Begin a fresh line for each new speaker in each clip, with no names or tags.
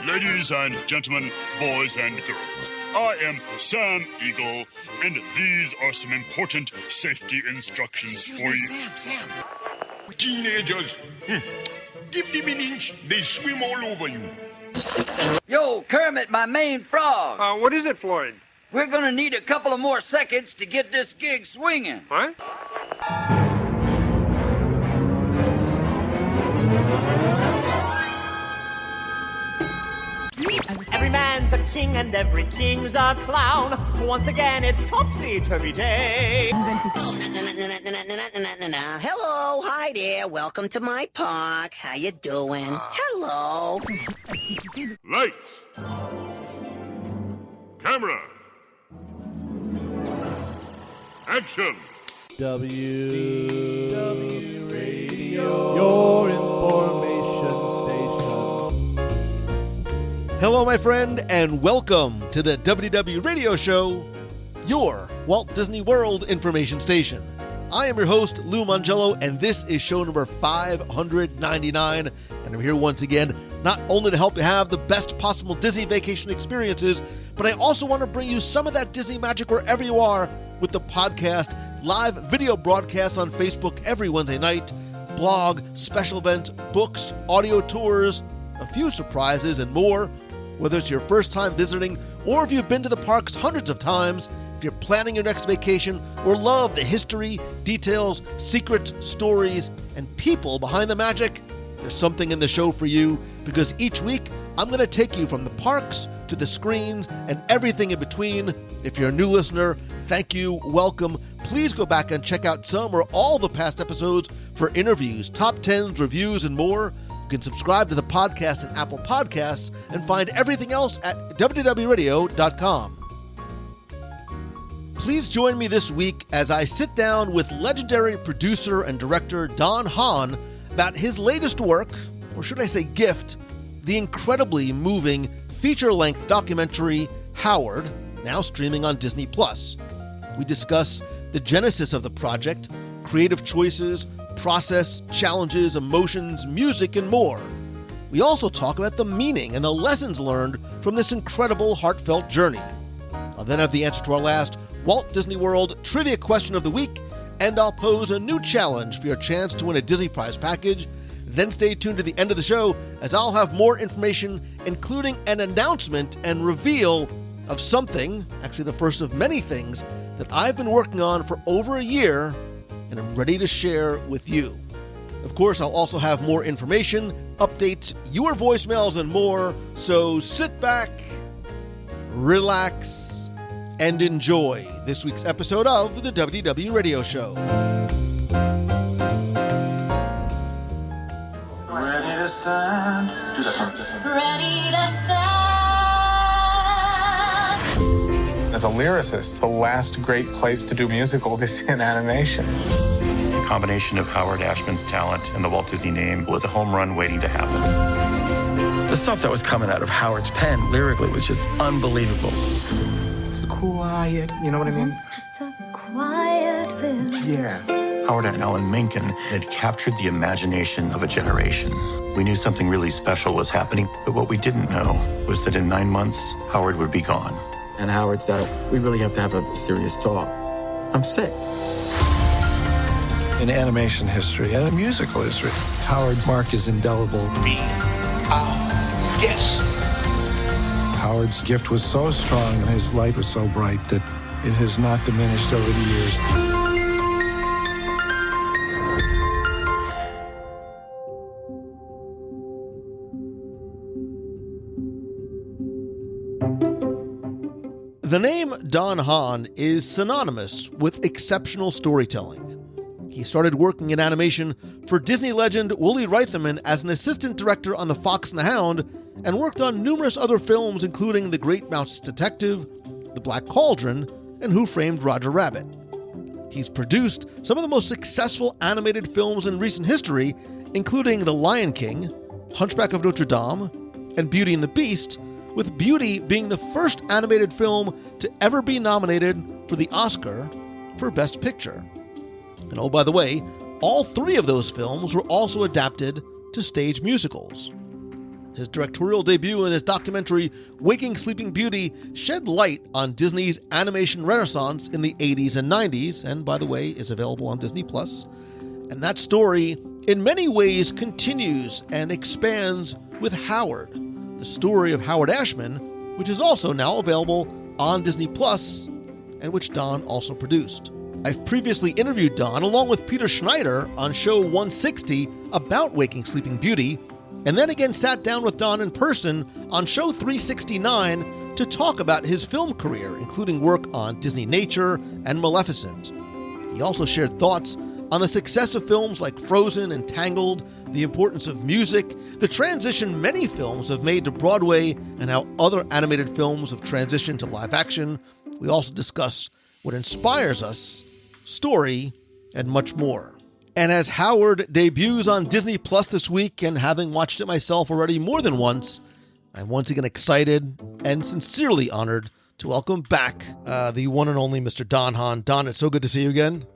Ladies and gentlemen, boys and girls, I am Sam Eagle, and these are some important safety instructions for you.
Sam. Teenagers, give them an inch, they swim all over you.
Yo, Kermit, my main frog.
What is it, Floyd?
We're gonna need a couple of more seconds to get this gig swinging.
What?
Every man's a king and every king's a clown. Once again, it's topsy-turvy day.
Hello, hi there. Welcome to my park. How you doing? Hello.
Lights. Camera. Action.
WDW Radio, your information station.
Hello, my friend, and welcome to the WDW Radio Show, your Walt Disney World information station. I am your host, Lou Mangello, and this is show number 599, and I'm here once again not only to help you have the best possible Disney vacation experiences, but I also want to bring you some of that Disney magic wherever you are with the podcast, live video broadcasts on Facebook every Wednesday night, blog, special events, books, audio tours, a few surprises, and more. Whether it's your first time visiting or if you've been to the parks hundreds of times, if you're planning your next vacation or love the history, details, secrets, stories, and people behind the magic, there's something in the show for you, because each week I'm going to take you from the parks to the screens and everything in between. If you're a new listener, thank you, welcome. Please go back and check out some or all the past episodes for interviews, top 10s, reviews, and more. You can subscribe to the podcast in Apple Podcasts and find everything else at WDWRadio.com. Please join me this week as I sit down with legendary producer and director Don Hahn about his latest work, or should I say gift, the incredibly moving feature-length documentary Howard, now streaming on Disney+. We discuss the genesis of the project, creative choices, process, challenges, emotions, music, and more. We also talk about the meaning and the lessons learned from this incredible, heartfelt journey. I'll then have the answer to our last Walt Disney World Trivia Question of the Week, and I'll pose a new challenge for your chance to win a Disney Prize package. Then stay tuned to the end of the show, as I'll have more information, including an announcement and reveal of something, actually the first of many things, that I've been working on for over a year, and I'm ready to share with you. Of course, I'll also have more information, updates, your voicemails, and more, so sit back, relax, and enjoy this week's episode of the WDW Radio Show.
Ready to stand.
Ready to stand.
As a lyricist, the last great place to do musicals is in animation.
The combination of Howard Ashman's talent and the Walt Disney name was a home run waiting to happen.
The stuff that was coming out of Howard's pen lyrically was just unbelievable.
It's quiet, you know what I mean?
It's a quiet village.
Yeah.
Howard and Alan Menken had captured the imagination of a generation. We knew something really special was happening, but what we didn't know was that in 9 months, Howard would be gone.
And Howard said, we really have to have a serious talk. I'm sick.
In animation history and in musical history, Howard's mark is indelible.
Yes.
Howard's gift was so strong and his light was so bright that it has not diminished over the years.
The name Don Hahn is synonymous with exceptional storytelling. He started working in animation for Disney legend Woolie Reitherman as an assistant director on The Fox and the Hound, and worked on numerous other films including The Great Mouse Detective, The Black Cauldron, and Who Framed Roger Rabbit. He's produced some of the most successful animated films in recent history, including The Lion King, Hunchback of Notre Dame, and Beauty and the Beast, with Beauty being the first animated film to ever be nominated for the Oscar for Best Picture. And oh, by the way, all 3 of those films were also adapted to stage musicals. His directorial debut in his documentary Waking Sleeping Beauty shed light on Disney's animation renaissance in the 80s and 90s, and by the way, is available on Disney+. And that story, in many ways, continues and expands with Howard, the story of Howard Ashman, which is also now available on Disney+, and which Don also produced. I've previously interviewed Don along with Peter Schneider on show 160 about Waking Sleeping Beauty, and then again sat down with Don in person on show 369 to talk about his film career, including work on Disney Nature and Maleficent. He also shared thoughts on the success of films like Frozen and Tangled, the importance of music, the transition many films have made to Broadway, and how other animated films have transitioned to live action. We also discuss what inspires us, story, and much more. And as Howard debuts on Disney Plus this week, and having watched it myself already more than once, I'm once again excited and sincerely honored to welcome back the one and only Mr. Don Hahn. Don, it's so good to see you again.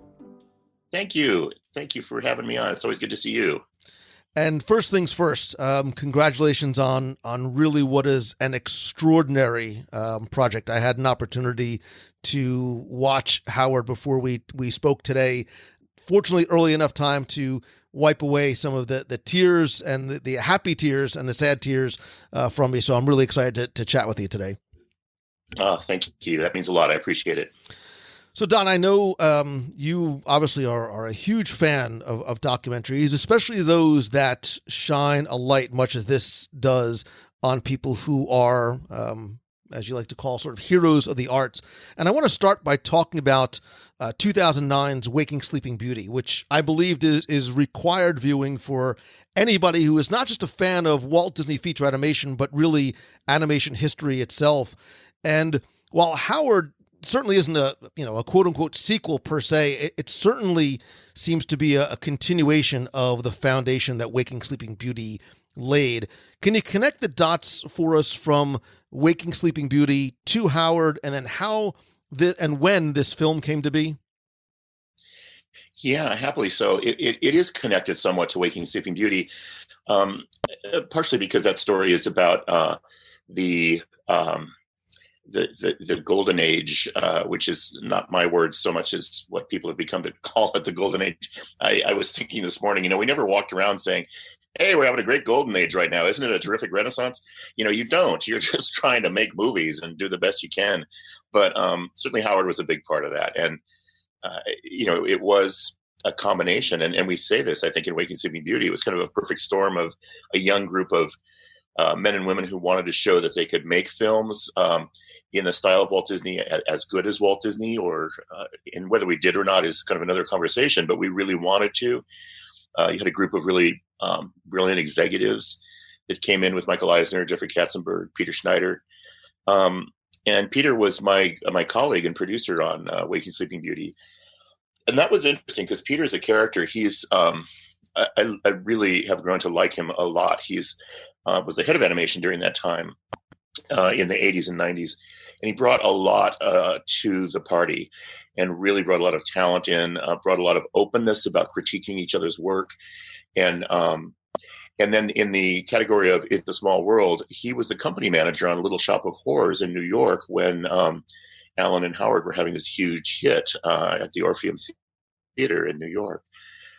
Thank you. Thank you for having me on. It's always good to see you.
And first things first, congratulations on really what is an extraordinary project. I had an opportunity to watch Howard before we spoke today. Fortunately, early enough time to wipe away some of the tears and the happy tears and the sad tears from me. So I'm really excited to chat with you today.
Thank you. That means a lot. I appreciate it.
So, Don, I know you obviously are a huge fan of documentaries, especially those that shine a light, much as this does, on people who are, as you like to call, sort of heroes of the arts. And I want to start by talking about 2009's Waking Sleeping Beauty, which I believe is required viewing for anybody who is not just a fan of Walt Disney feature animation, but really animation history itself. And while Howard certainly isn't a quote unquote sequel per se, it certainly seems to be a continuation of the foundation that Waking Sleeping Beauty laid. Can you connect the dots for us from Waking Sleeping Beauty to Howard, and then how and when this film came to be?
Yeah, happily so. It is connected somewhat to Waking Sleeping Beauty, partially because that story is about the golden age, which is not my words so much as what people have become to call it, the golden age. I was thinking this morning, we never walked around saying, hey, we're having a great golden age right now. Isn't it a terrific renaissance? You don't. You're just trying to make movies and do the best you can. But certainly Howard was a big part of that. And, it was a combination. And we say this, I think, in Waking Sleeping Beauty, it was kind of a perfect storm of a young group of men and women who wanted to show that they could make films in the style of Walt Disney, as good as Walt Disney, and whether we did or not is kind of another conversation, but we really wanted to. You had a group of really brilliant executives that came in with Michael Eisner, Jeffrey Katzenberg, Peter Schneider. And Peter was my colleague and producer on Waking Sleeping Beauty. And that was interesting because Peter's a character. He's I really have grown to like him a lot. He's was the head of animation during that time in the 80s and 90s. And he brought a lot to the party and really brought a lot of talent in, brought a lot of openness about critiquing each other's work. And then in the category of It's a Small World, he was the company manager on Little Shop of Horrors in New York when Alan and Howard were having this huge hit at the Orpheum Theater in New York.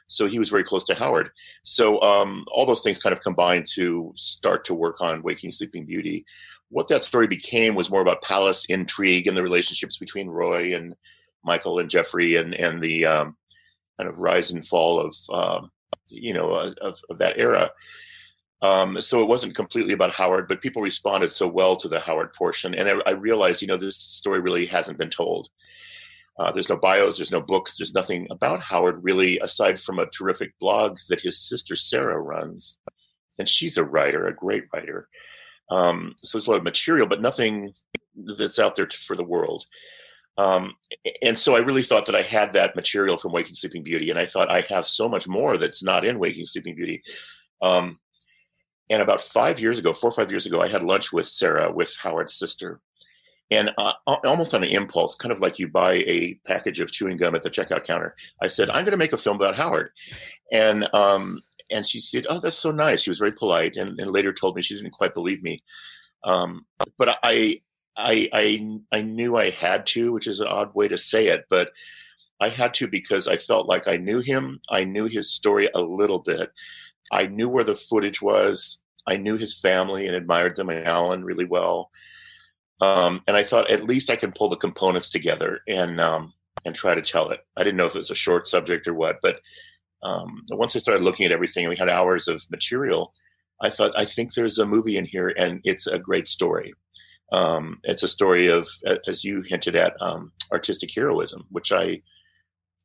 So he was very close to Howard. So all those things kind of combined to start to work on Waking Sleeping Beauty. What that story became was more about palace intrigue and the relationships between Roy and Michael and Jeffrey and the kind of rise and fall of that era. So it wasn't completely about Howard, but people responded so well to the Howard portion. And I realized, this story really hasn't been told. There's no bios, there's no books, there's nothing about Howard really, aside from a terrific blog that his sister Sarah runs. And she's a writer, a great writer. So there's a lot of material, but nothing that's out there for the world. And so I really thought that I had that material from Waking Sleeping Beauty. And I thought I have so much more that's not in Waking Sleeping Beauty. And about 4 or 5 years ago, I had lunch with Sarah, with Howard's sister. And almost on an impulse, kind of like you buy a package of chewing gum at the checkout counter, I said, I'm going to make a film about Howard. And she said, oh, that's so nice. She was very polite, and later told me she didn't quite believe me. But I knew I had to, which is an odd way to say it, but I had to because I felt like I knew him. I knew his story a little bit. I knew where the footage was. I knew his family and admired them and Alan really well. And I thought at least I can pull the components together and try to tell it. I didn't know if it was a short subject or what, but once I started looking at everything and we had hours of material, I thought, I think there's a movie in here and it's a great story. It's a story of, as you hinted at, artistic heroism, which I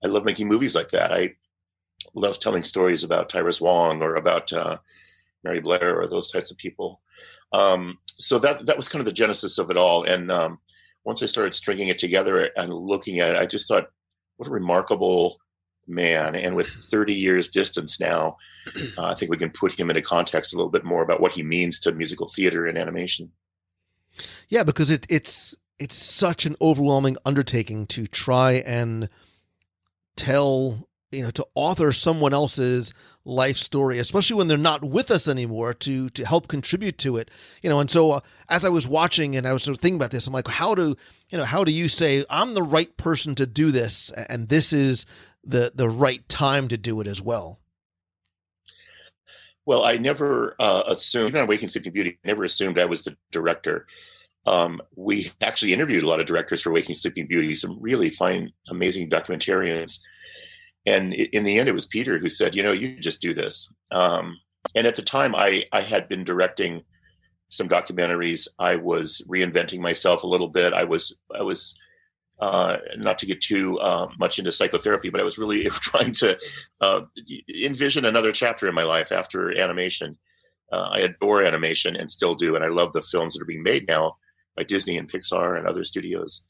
love making movies like that. I love telling stories about Tyrus Wong or about Mary Blair or those types of people. So that was kind of the genesis of it all. And once I started stringing it together and looking at it, I just thought, what a remarkable man. And with 30 years distance now, I think we can put him into context a little bit more about what he means to musical theater and animation.
Yeah, because it's such an overwhelming undertaking to try and tell, to author someone else's life story, especially when they're not with us anymore, to help contribute to it. And so as I was watching and I was sort of thinking about this, I'm like, how do you say I'm the right person to do this, and this is the right time to do it as well?
Well, I never assumed, even on Waking Sleeping Beauty, I never assumed I was the director. We actually interviewed a lot of directors for Waking Sleeping Beauty, some really fine, amazing documentarians. And in the end, it was Peter who said, you just do this. And at the time, I had been directing some documentaries. I was reinventing myself a little bit. I was not to get too much into psychotherapy, but I was really trying to envision another chapter in my life after animation. I adore animation and still do, and I love the films that are being made now by Disney and Pixar and other studios.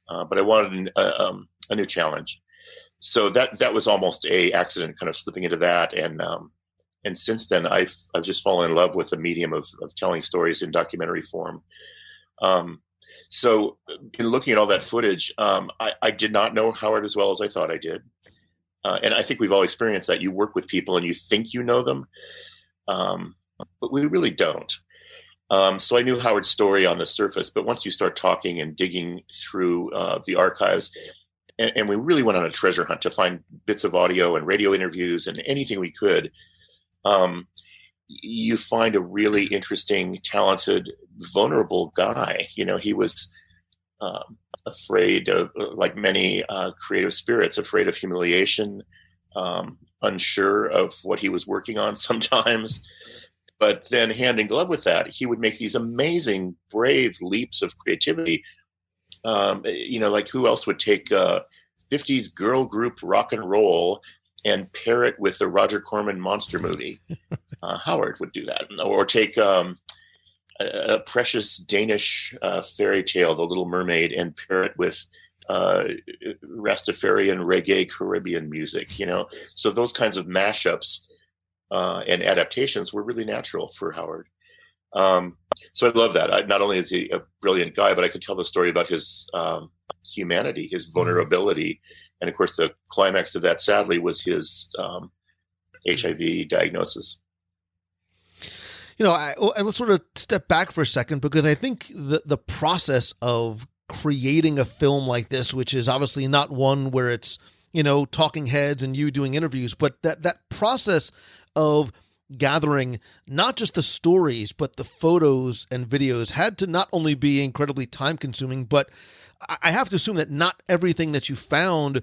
But I wanted a new challenge. So that was almost a accident, kind of slipping into that. And since then, I've just fallen in love with the medium of telling stories in documentary form. So in looking at all that footage, I did not know Howard as well as I thought I did. And I think we've all experienced that. You work with people and you think you know them, but we really don't. So I knew Howard's story on the surface, but once you start talking and digging through the archives, and we really went on a treasure hunt to find bits of audio and radio interviews and anything we could, you find a really interesting, talented, vulnerable guy. He was afraid of, like many creative spirits, afraid of humiliation, unsure of what he was working on sometimes. But then hand in glove with that, he would make these amazing, brave leaps of creativity. Like who else would take 50s girl group rock and roll and pair it with the Roger Corman monster movie? Howard would do that. Or take a precious Danish fairy tale, The Little Mermaid, and pair it with Rastafarian reggae Caribbean music, So those kinds of mashups and adaptations were really natural for Howard. So I love that. Not only is he a brilliant guy, but I could tell the story about his humanity, his vulnerability. And of course, the climax of that, sadly, was his HIV diagnosis.
And let's sort of step back for a second, because I think the process of creating a film like this, which is obviously not one where it's, talking heads and you doing interviews, but that process of gathering not just the stories, but the photos and videos had to not only be incredibly time consuming, but I have to assume that not everything that you found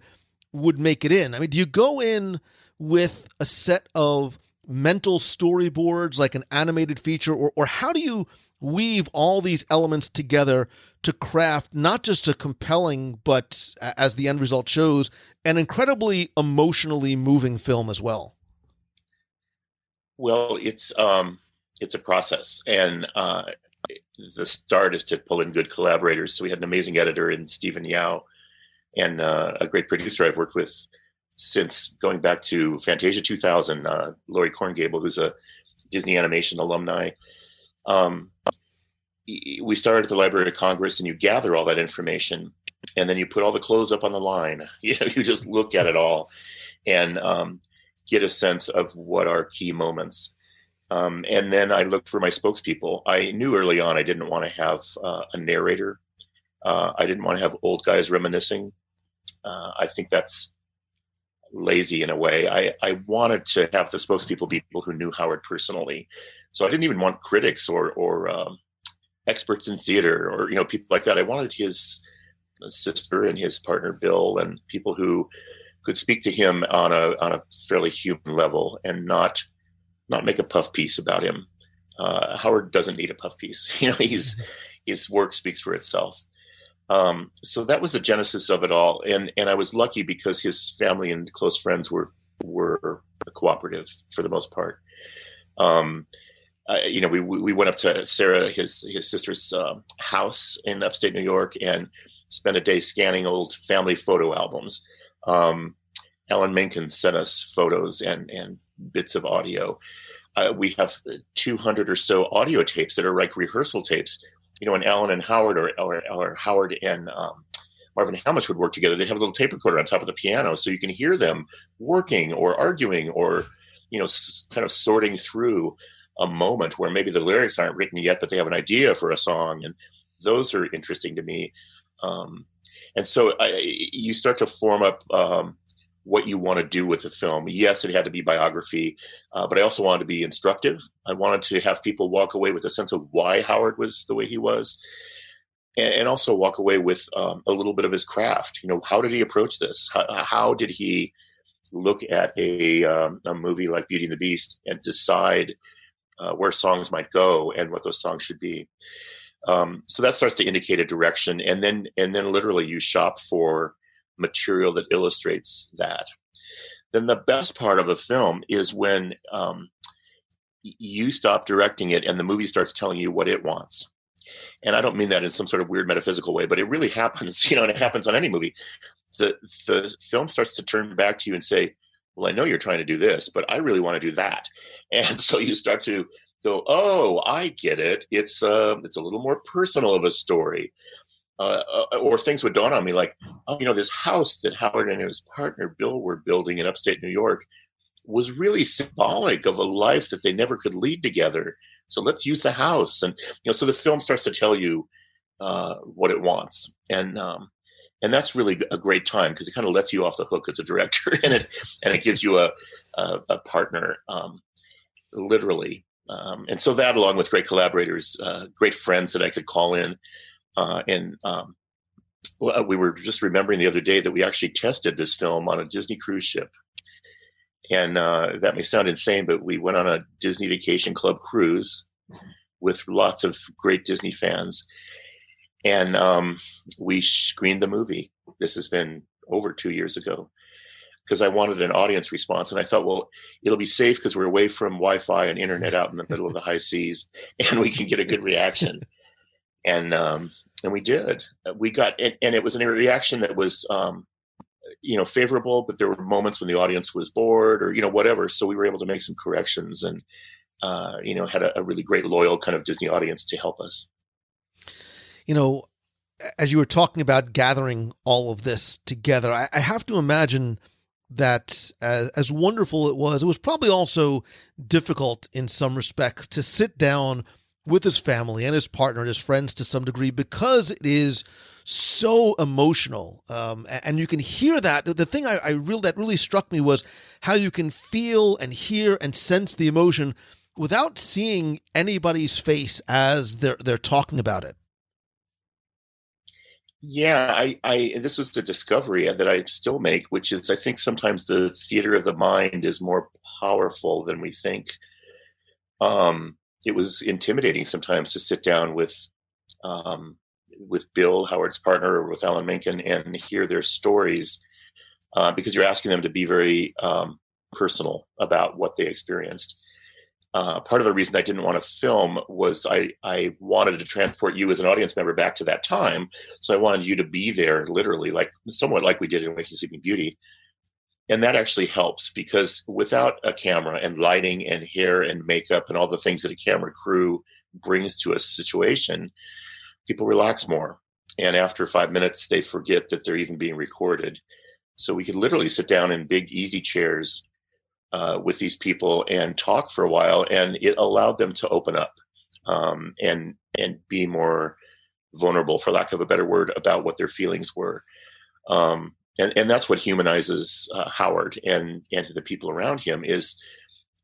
would make it in. I mean, do you go in with a set of mental storyboards like an animated feature, or how do you weave all these elements together to craft not just a compelling, but as the end result shows, an incredibly emotionally moving film as well?
Well, it's a process, and the start is to pull in good collaborators. So we had an amazing editor in Stephen Yao, and a great producer I've worked with since going back to Fantasia 2000, Laurie Korngable, who's a Disney animation alumni. we started at the Library of Congress, and you gather all that information, and then you put all the clothes up on the line. You just look at it all and get a sense of what are key moments. And then I looked for my spokespeople. I knew early on I didn't want to have a narrator. I didn't want to have old guys reminiscing. I think that's lazy in a way. I wanted to have the spokespeople be people who knew Howard personally. So I didn't even want critics or experts in theater or, people like that. I wanted his sister and his partner, Bill, and people who could speak to him on a fairly human level and not make a puff piece about him. Howard doesn't need a puff piece. His work speaks for itself. So that was the genesis of it all. And I was lucky because his family and close friends were cooperative for the most part. We went up to Sarah, his sister's house in upstate New York, and spent a day scanning old family photo albums. Alan Menken sent us photos and bits of audio. We have 200 or so audio tapes that are like rehearsal tapes. When Alan and Howard or Howard and Marvin Hamlish would work together, they'd have a little tape recorder on top of the piano, so you can hear them working or arguing or, kind of sorting through a moment where maybe the lyrics aren't written yet, but they have an idea for a song. And those are interesting to me. And so you start to form up what you want to do with the film. Yes, it had to be biography, but I also wanted to be instructive. I wanted to have people walk away with a sense of why Howard was the way he was, and also walk away with a little bit of his craft. How did he approach this? How did he look at a movie like Beauty and the Beast and decide where songs might go and what those songs should be? So that starts to indicate a direction, and then literally you shop for material that illustrates that. Then the best part of a film is when you stop directing it and the movie starts telling you what it wants. And I don't mean that in some sort of weird metaphysical way, but it really happens, and it happens on any movie. The film starts to turn back to you and say, well, I know you're trying to do this, but I really want to do that. And so you start to go, oh, I get it. It's a little more personal of a story. Or things would dawn on me like, this house that Howard and his partner Bill were building in upstate New York was really symbolic of a life that they never could lead together. So let's use the house. And, so the film starts to tell you what it wants. And that's really a great time because it kind of lets you off the hook as a director, and it gives you a partner, literally. And so that, along with great collaborators, great friends that I could call in, we were just remembering the other day that we actually tested this film on a Disney cruise ship. And that may sound insane, but we went on a Disney Vacation Club cruise with lots of great Disney fans. And we screened the movie. This has been over 2 years ago because I wanted an audience response. And I thought, well, it'll be safe because we're away from Wi-Fi and internet out in the middle of the high seas, and we can get a good reaction. And we did. We got, and it was a reaction that was, favorable, but there were moments when the audience was bored or, whatever. So we were able to make some corrections and, had a really great, loyal kind of Disney audience to help us.
As you were talking about gathering all of this together, I have to imagine that as wonderful it was probably also difficult in some respects to sit down with his family and his partner and his friends to some degree, because it is so emotional. And you can hear that. The thing that really struck me was how you can feel and hear and sense the emotion without seeing anybody's face as they're talking about it.
Yeah, this was the discovery that I still make, which is I think sometimes the theater of the mind is more powerful than we think. It was intimidating sometimes to sit down with Bill, Howard's partner, or with Alan Menken and hear their stories because you're asking them to be very personal about what they experienced. Part of the reason I didn't want to film was I wanted to transport you as an audience member back to that time. So I wanted you to be there literally, somewhat like we did in Waking Sleeping Beauty. And that actually helps because without a camera and lighting and hair and makeup and all the things that a camera crew brings to a situation, people relax more. And after 5 minutes, they forget that they're even being recorded. So we could literally sit down in big, easy chairs with these people and talk for a while, and it allowed them to open up and be more vulnerable, for lack of a better word, about what their feelings were. And that's what humanizes Howard and the people around him, is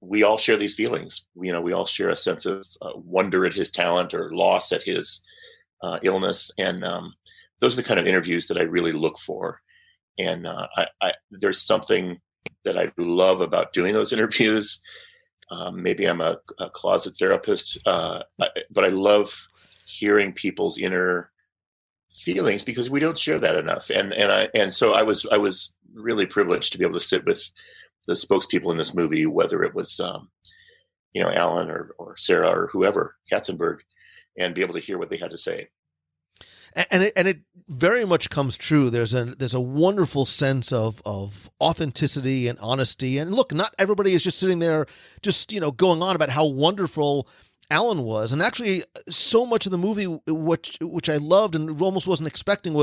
we all share these feelings. We all share a sense of wonder at his talent or loss at his illness. And those are the kind of interviews that I really look for. And there's something that I love about doing those interviews. Maybe I'm a closet therapist, but I love hearing people's inner feelings because we don't share that enough. And so I was really privileged to be able to sit with the spokespeople in this movie, whether it was Alan or Sarah or whoever, Katzenberg, and be able to hear what they had to say.
And it very much comes true. There's a wonderful sense of authenticity and honesty. And look, not everybody is just sitting there just, going on about how wonderful Alan was. And actually, so much of the movie, which I loved and almost wasn't expecting,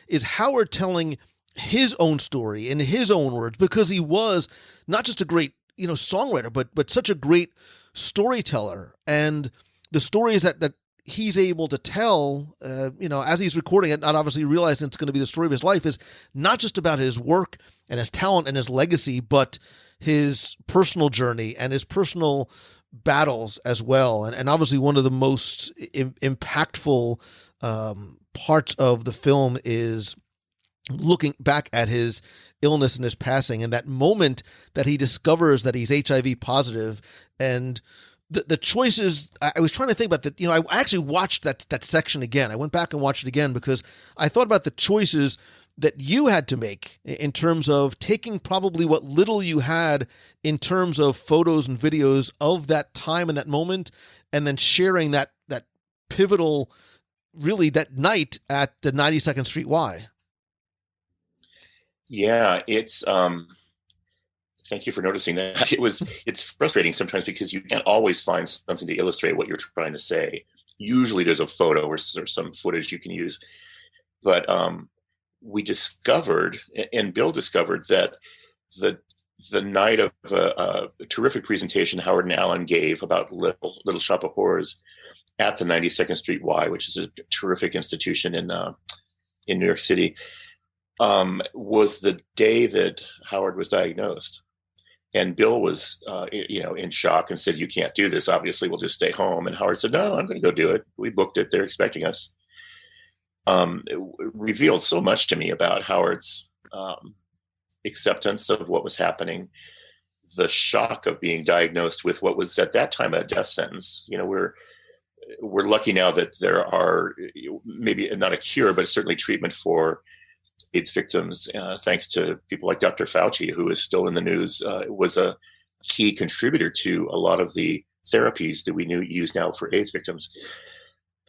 is Howard telling his own story in his own words, because he was not just a great, songwriter, but such a great storyteller. And the stories that he's able to tell, as he's recording it, not obviously realizing it's going to be the story of his life, is not just about his work and his talent and his legacy, but his personal journey and his personal battles as well. And obviously one of the most impactful parts of the film is looking back at his illness and his passing, and that moment that he discovers that he's HIV positive, and the choices. I was trying to think about that. I actually watched that section again. I went back and watched it again because I thought about the choices that you had to make in terms of taking probably what little you had in terms of photos and videos of that time and that moment, and then sharing that pivotal, really, that night at the 92nd Street Y.
Yeah, it's thank you for noticing that. It's frustrating sometimes because you can't always find something to illustrate what you're trying to say. Usually there's a photo or some footage you can use. But we discovered, and Bill discovered, that the night of a terrific presentation Howard and Alan gave about Little Shop of Horrors at the 92nd Street Y, which is a terrific institution in New York City, was the day that Howard was diagnosed. And Bill was, in shock and said, "You can't do this. Obviously, we'll just stay home." And Howard said, "No, I'm going to go do it. We booked it. They're expecting us." It revealed so much to me about Howard's acceptance of what was happening, the shock of being diagnosed with what was at that time a death sentence. We're lucky now that there are maybe not a cure, but certainly treatment for AIDS victims, thanks to people like Dr. Fauci, who is still in the news, was a key contributor to a lot of the therapies that we use now for AIDS victims.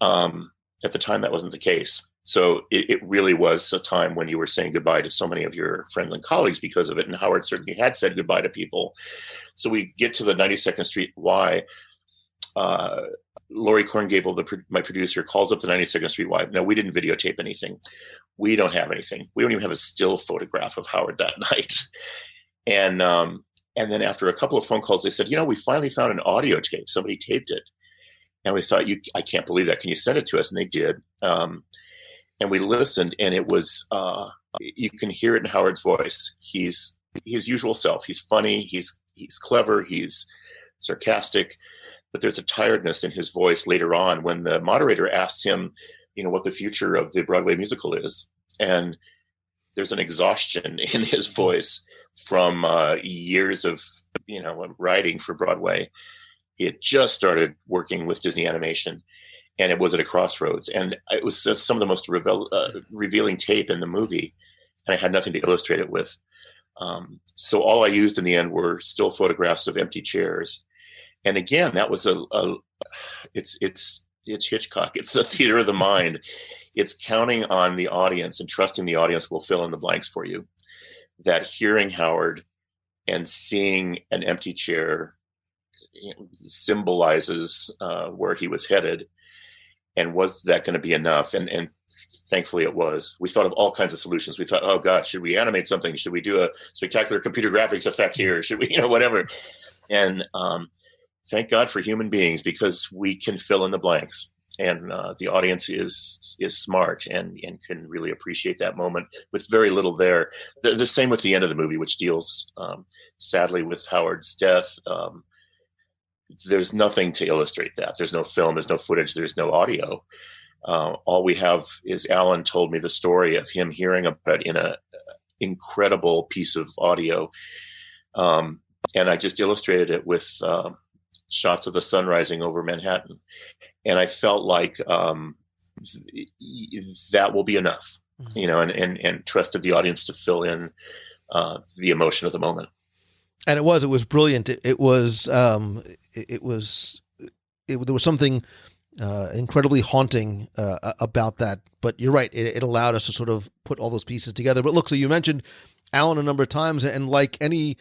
At the time, that wasn't the case. So it really was a time when you were saying goodbye to so many of your friends and colleagues because of it. And Howard certainly had said goodbye to people. So we get to the 92nd Street Y. Laurie Korngable, my producer, calls up the 92nd Street Y. No, we didn't videotape anything. We don't have anything. We don't even have a still photograph of Howard that night. And then after a couple of phone calls, they said, "We finally found an audio tape. Somebody taped it." And we thought, I can't believe that. Can you send it to us? And they did. And we listened, and it was, you can hear it in Howard's voice. He's his usual self. He's funny. He's clever. He's sarcastic. But there's a tiredness in his voice later on when the moderator asks him, what the future of the Broadway musical is. And there's an exhaustion in his voice from years of, writing for Broadway. It just started working with Disney Animation, and it was at a crossroads. And it was some of the most revealing tape in the movie, and I had nothing to illustrate it with. So all I used in the end were still photographs of empty chairs. And again, that was it's Hitchcock. It's the theater of the mind. It's counting on the audience and trusting the audience will fill in the blanks for you. That hearing Howard and seeing an empty chair symbolizes where he was headed, and was that going to be enough? And thankfully it was. We thought of all kinds of solutions. We thought, oh God, should we animate something? Should we do a spectacular computer graphics effect here? Should we, whatever. And thank God for human beings, because we can fill in the blanks, and the audience is smart and can really appreciate that moment with very little there. The same with the end of the movie, which deals sadly with Howard's death. There's nothing to illustrate that. There's no film, there's no footage, there's no audio. All we have is Alan told me the story of him hearing about it in an incredible piece of audio. And I just illustrated it with shots of the sun rising over Manhattan. And I felt like that will be enough, and trusted the audience to fill in the emotion of the moment.
And it was brilliant. There was something incredibly haunting about that. But you're right. It allowed us to sort of put all those pieces together. But look, so you mentioned Alan a number of times, and like any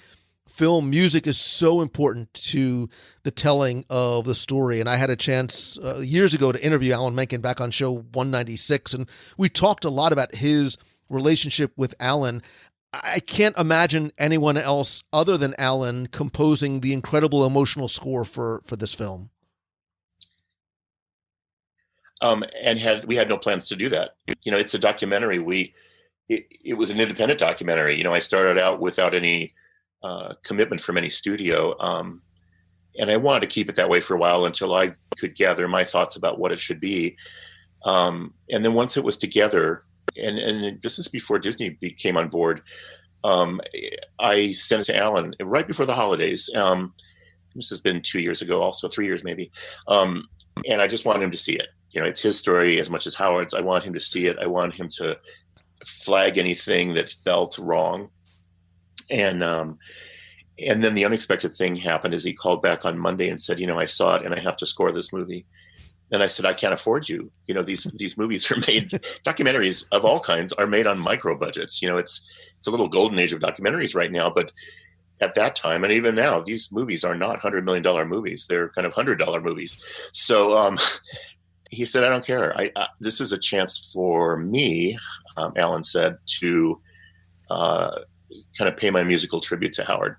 film, music is so important to the telling of the story. And I had a chance years ago to interview Alan Menken back on show 196, and we talked a lot about his relationship with Alan. I can't imagine anyone else other than Alan composing the incredible emotional score for this film.
And we had no plans to do that. It's a documentary. It was an independent documentary. I started out without any commitment from any studio. And I wanted to keep it that way for a while until I could gather my thoughts about what it should be. And then once it was together, and this is before Disney came on board, I sent it to Alan right before the holidays. This has been 2 years ago, also 3 years maybe. And I just wanted him to see it. It's his story as much as Howard's. I want him to see it. I want him to flag anything that felt wrong. And then the unexpected thing happened is he called back on Monday and said, I saw it and I have to score this movie. And I said, I can't afford you. These movies are made, documentaries of all kinds are made on micro budgets. It's a little golden age of documentaries right now, but at that time, and even now, these movies are not $100 million movies. They're kind of $100 movies. So he said, I don't care. This is a chance for me, Alan said, to kind of pay my musical tribute to Howard.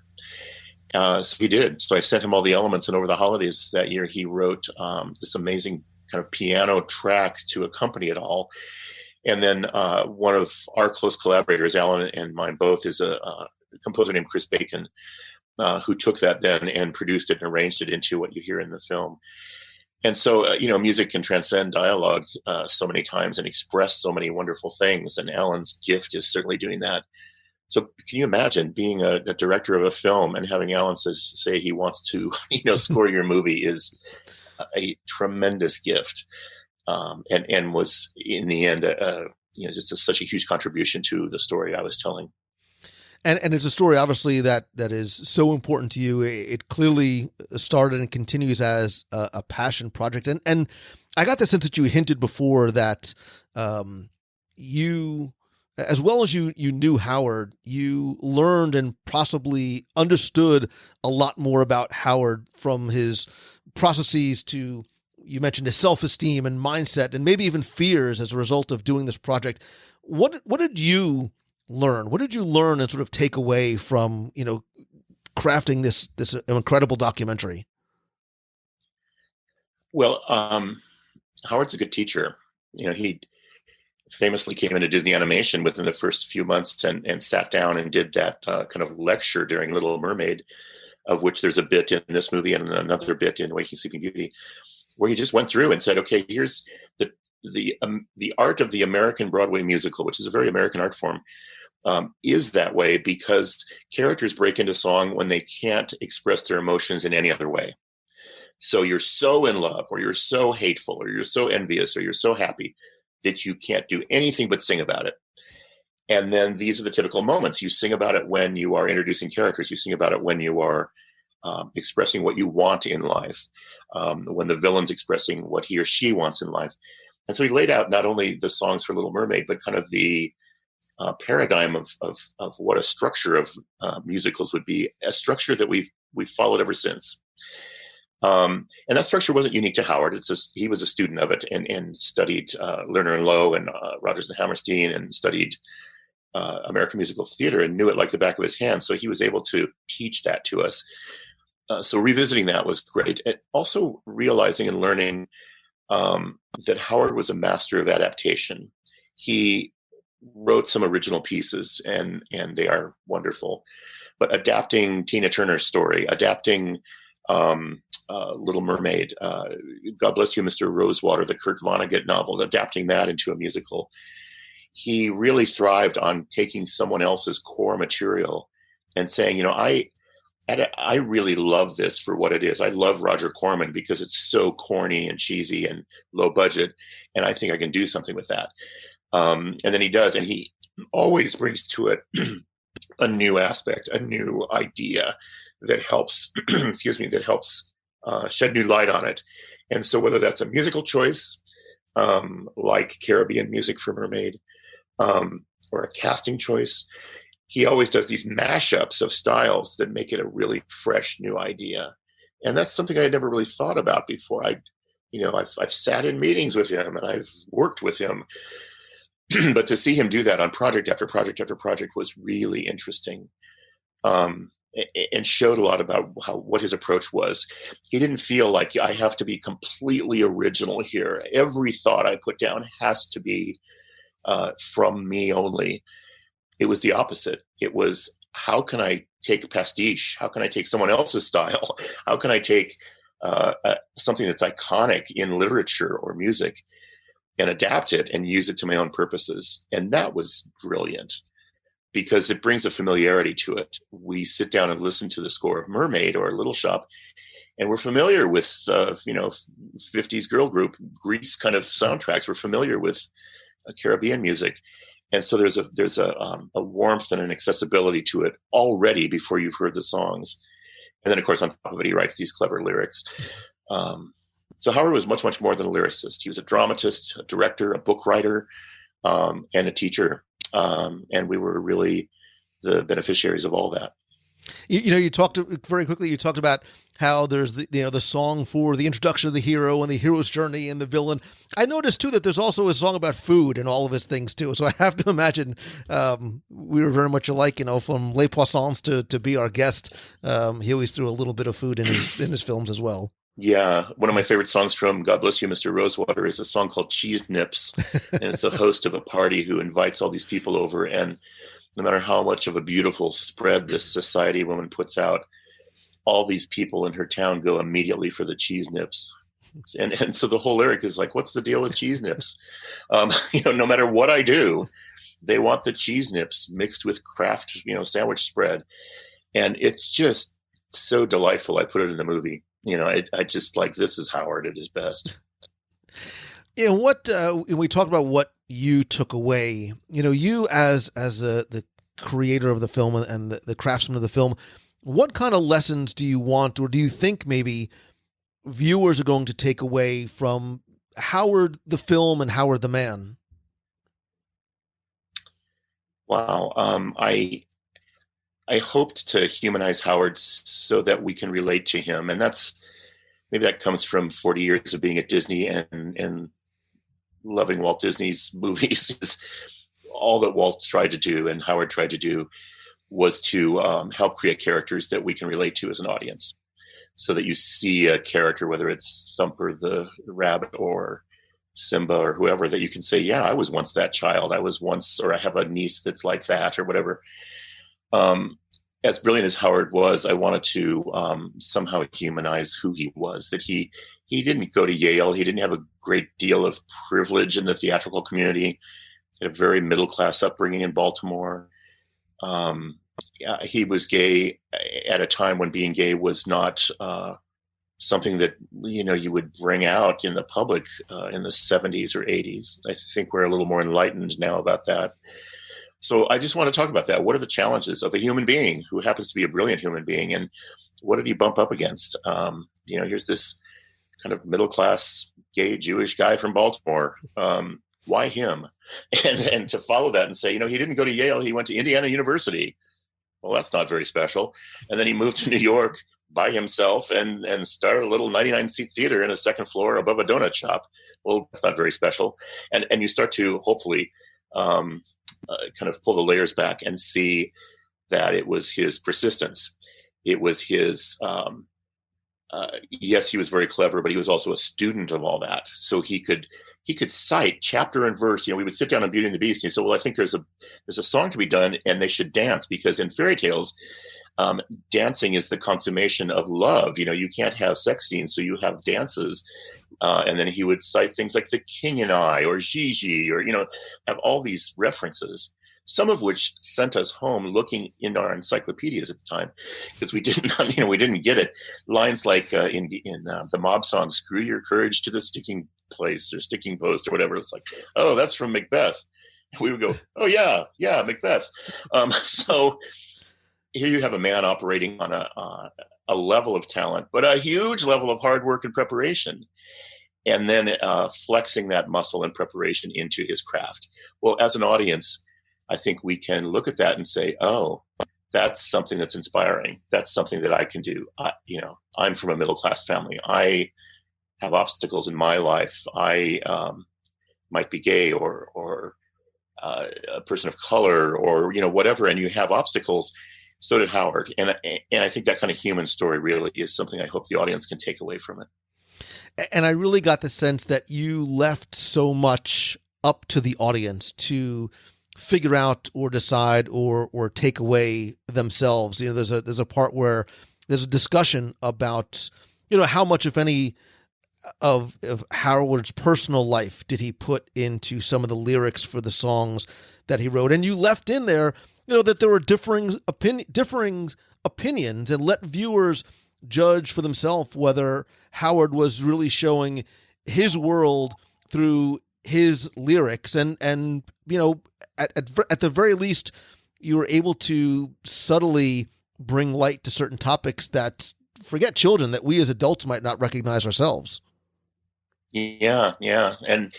So he did. So I sent him all the elements, and over the holidays that year, he wrote this amazing kind of piano track to accompany it all. And then one of our close collaborators, Alan and mine both, is a composer named Chris Bacon, who took that then and produced it and arranged it into what you hear in the film. And so, music can transcend dialogue so many times and express so many wonderful things. And Alan's gift is certainly doing that. So can you imagine being a director of a film and having Alan say he wants to, score your movie is a tremendous gift. And was in the end, just such a huge contribution to the story I was telling.
And it's a story, obviously, that is so important to you. It clearly started and continues as a passion project. And I got the sense that you hinted before that you, as well as you knew Howard, you learned and possibly understood a lot more about Howard from his processes to, you mentioned his self-esteem and mindset and maybe even fears as a result of doing this project. What did you learn? What did you learn and sort of take away from, crafting this incredible documentary?
Well, Howard's a good teacher. He famously came into Disney Animation within the first few months and sat down and did that kind of lecture during Little Mermaid, of which there's a bit in this movie and another bit in Waking Sleeping Beauty, where he just went through and said, okay, here's the art of the American Broadway musical, which is a very American art form, is that way because characters break into song when they can't express their emotions in any other way. So you're so in love, or you're so hateful, or you're so envious, or you're so happy that you can't do anything but sing about it. And then these are the typical moments. You sing about it when you are introducing characters. You sing about it when you are expressing what you want in life, when the villain's expressing what he or she wants in life. And so he laid out not only the songs for Little Mermaid, but kind of the paradigm of what a structure of musicals would be, a structure that we've followed ever since. And that structure wasn't unique to Howard. It's just, he was a student of it and studied Lerner and Loewe and Rodgers and Hammerstein and studied American musical theater and knew it like the back of his hand. So he was able to teach that to us. So revisiting that was great. And also realizing and learning that Howard was a master of adaptation. He wrote some original pieces and they are wonderful. But adapting Tina Turner's story, adapting Little Mermaid, God Bless You, Mr. Rosewater, the Kurt Vonnegut novel, adapting that into a musical. He really thrived on taking someone else's core material and saying, I really love this for what it is. I love Roger Corman because it's so corny and cheesy and low budget, and I think I can do something with that. And then he does, and he always brings to it a new aspect, a new idea that helps, that helps shed new light on it. And so whether that's a musical choice, like Caribbean music for Mermaid, or a casting choice, he always does these mashups of styles that make it a really fresh new idea. And that's something I had never really thought about before. I've sat in meetings with him and I've worked with him, but to see him do that on project after project after project was really interesting. And showed a lot about what his approach was. He didn't feel like I have to be completely original here. Every thought I put down has to be from me only. It was the opposite. It was, how can I take a pastiche? How can I take someone else's style? How can I take something that's iconic in literature or music and adapt it and use it to my own purposes? And that was brilliant because it brings a familiarity to it. We sit down and listen to the score of Mermaid or Little Shop, and we're familiar with, 50s girl group, Grease kind of soundtracks. We're familiar with Caribbean music. And so there's a warmth and an accessibility to it already before you've heard the songs. And then, of course, on top of it, he writes these clever lyrics. So Howard was much, much more than a lyricist. He was a dramatist, a director, a book writer, and a teacher. And we were really the beneficiaries of all that.
You talked very quickly. You talked about how there's the song for the introduction of the hero and the hero's journey and the villain. I noticed too that there's also a song about food and all of his things too. So I have to imagine we were very much alike. From Les Poissons to Be Our Guest, he always threw a little bit of food in his films as well.
Yeah, one of my favorite songs from God Bless You, Mr. Rosewater is a song called Cheese Nips, and it's the host of a party who invites all these people over, and no matter how much of a beautiful spread this society woman puts out, all these people in her town go immediately for the cheese nips. And so the whole lyric is like, what's the deal with cheese nips? No matter what I do, they want the cheese nips mixed with Kraft, sandwich spread. And it's just so delightful. I put it in the movie. I just like, this is Howard at his best.
What when we talk about what you took away, you as the creator of the film and the craftsman of the film, what kind of lessons do you want, or do you think maybe viewers are going to take away from Howard the film and Howard the man?
Wow. I hoped to humanize Howard so that we can relate to him. And maybe that comes from 40 years of being at Disney and loving Walt Disney's movies. Is all that Walt tried to do and Howard tried to do was to help create characters that we can relate to as an audience, so that you see a character, whether it's Thumper the rabbit or Simba or whoever, that you can say, yeah, I was once that child. Or I have a niece that's like that or whatever. As brilliant as Howard was, I wanted to somehow humanize who he was, that he didn't go to Yale. He didn't have a great deal of privilege in the theatrical community. He had a very middle-class upbringing in Baltimore. He was gay at a time when being gay was not something that, you would bring out in the public in the 70s or 80s. I think we're a little more enlightened now about that. So I just want to talk about that. What are the challenges of a human being who happens to be a brilliant human being, and what did he bump up against? Here's this kind of middle-class gay Jewish guy from Baltimore. Why him? And to follow that and say, he didn't go to Yale. He went to Indiana University. Well, that's not very special. And then he moved to New York, by himself and start a little 99-seat theater in a second floor above a donut shop. Well, that's not very special. And you start to hopefully kind of pull the layers back and see that it was his persistence. It was his, yes, he was very clever, but he was also a student of all that. So he could cite chapter and verse. We would sit down on Beauty and the Beast and he said, well, I think there's a song to be done and they should dance, because in fairy tales, dancing is the consummation of love. You can't have sex scenes, so you have dances. And then he would cite things like The King and I, or Gigi, or, have all these references, some of which sent us home looking in our encyclopedias at the time, because we didn't get it. Lines like in the mob song, "Screw your courage to the sticking place," or "sticking post," or whatever. It's like, oh, that's from Macbeth. And we would go, oh yeah, Macbeth. So here you have a man operating on a level of talent, but a huge level of hard work and preparation, and then flexing that muscle and preparation into his craft. Well, as an audience, I think we can look at that and say, oh, that's something that's inspiring. That's something that I can do. I'm from a middle-class family. I have obstacles in my life. I might be gay or a person of color, or, whatever, and you have obstacles. So did Howard. And I think that kind of human story really is something I hope the audience can take away from it.
And I really got the sense that you left so much up to the audience to figure out or decide or take away themselves. There's a part where there's a discussion about, how much, if any, of Howard's personal life did he put into some of the lyrics for the songs that he wrote. And you left in there, that there were differing opinions, and let viewers judge for themselves whether Howard was really showing his world through his lyrics. And at the very least, you were able to subtly bring light to certain topics that, forget children, that we as adults might not recognize ourselves.
Yeah. And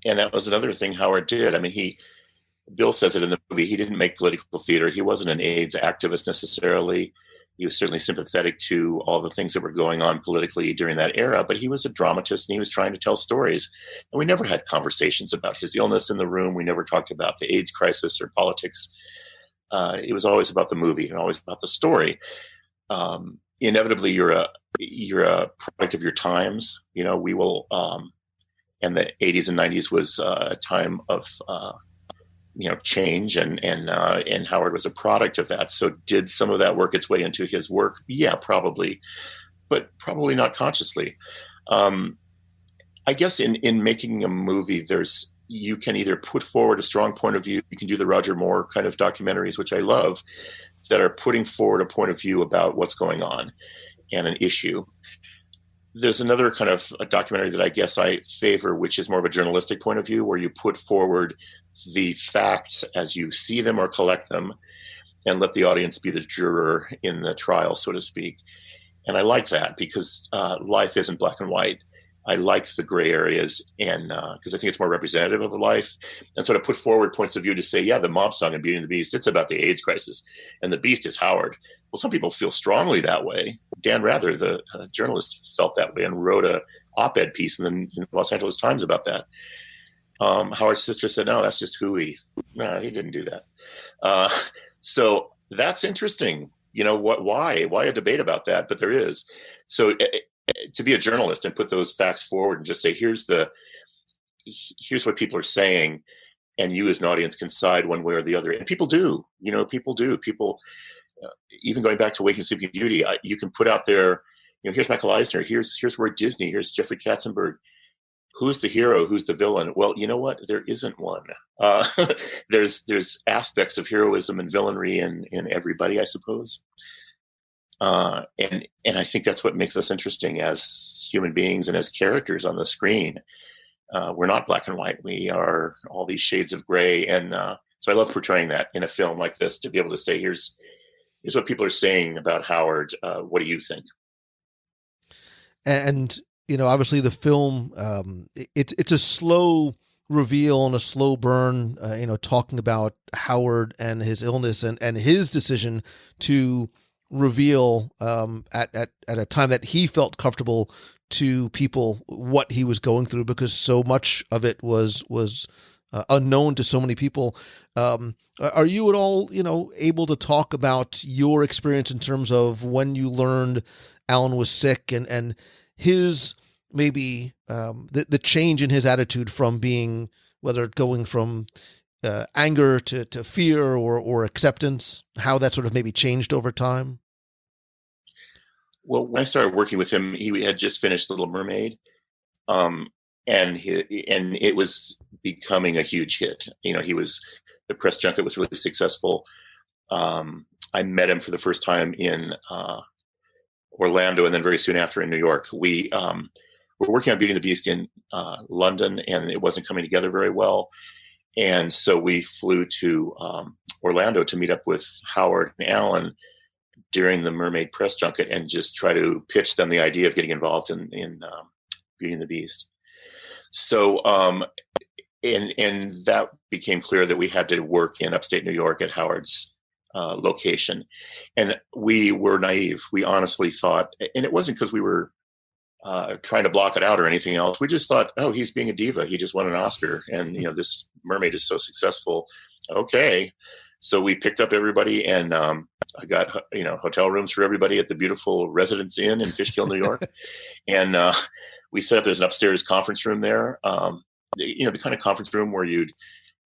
that was another thing Howard did. I mean, Bill says it in the movie, he didn't make political theater. He wasn't an AIDS activist necessarily. He was certainly sympathetic to all the things that were going on politically during that era, but he was a dramatist and he was trying to tell stories. And we never had conversations about his illness in the room. We never talked about the AIDS crisis or politics. It was always about the movie and always about the story. Inevitably, you're a product of your times. We will, and the 80s and 90s was a time of, change, and Howard was a product of that. So did some of that work its way into his work? Yeah, probably, but probably not consciously. I guess in making a movie, you can either put forward a strong point of view. You can do the Roger Moore kind of documentaries, which I love, that are putting forward a point of view about what's going on and an issue. There's another kind of a documentary that I guess I favor, which is more of a journalistic point of view, where you put forward the facts as you see them or collect them, and let the audience be the juror in the trial, so to speak. And I like that because life isn't black and white. I like the gray areas, and because I think it's more representative of life, and sort of put forward points of view to say, yeah, the mob song in Beauty and the Beast, it's about the AIDS crisis, and the Beast is Howard. Well, some people feel strongly that way. Dan Rather, the journalist, felt that way and wrote a op-ed piece in the Los Angeles Times about that. Howard's sister said, no, that's just hooey. No, he didn't do that. So that's interesting. Why a debate about that? But there is. So to be a journalist and put those facts forward and just say, here's what people are saying, and you as an audience can decide one way or the other. And people do. People, even going back to Waking Sleeping Beauty, you can put out there, here's Michael Eisner, here's Walt Disney, here's Jeffrey Katzenberg. Who's the hero? Who's the villain? Well, you know what? There isn't one. There's aspects of heroism and villainry in everybody, I suppose. And I think that's what makes us interesting as human beings and as characters on the screen. We're not black and white. We are all these shades of gray. And so I love portraying that in a film like this, to be able to say, here's what people are saying about Howard. What do you think?
And obviously the film, it's a slow reveal and a slow burn, talking about Howard and his illness and his decision to reveal at a time that he felt comfortable to people what he was going through, because so much of it was unknown to so many people. Are you at all, able to talk about your experience in terms of when you learned Alan was sick and his maybe the change in his attitude from being, whether going from anger to fear or acceptance, how that sort of maybe changed over time?
Well, when I started working with him, he had just finished Little Mermaid, and it was becoming a huge hit. The press junket was really successful. I met him for the first time in Orlando, and then very soon after in New York. We were working on Beauty and the Beast in London, and it wasn't coming together very well. And so we flew to Orlando to meet up with Howard and Alan during the Mermaid press junket and just try to pitch them the idea of getting involved in Beauty and the Beast. So, and that became clear that we had to work in upstate New York at Howard's location. And we were naive. We honestly thought, and it wasn't because we were trying to block it out or anything else. We just thought, oh, he's being a diva. He just won an Oscar. And, this mermaid is so successful. Okay. So we picked up everybody, and I got, hotel rooms for everybody at the beautiful Residence Inn in Fishkill, New York. And we set up, there's an upstairs conference room there. The kind of conference room where you'd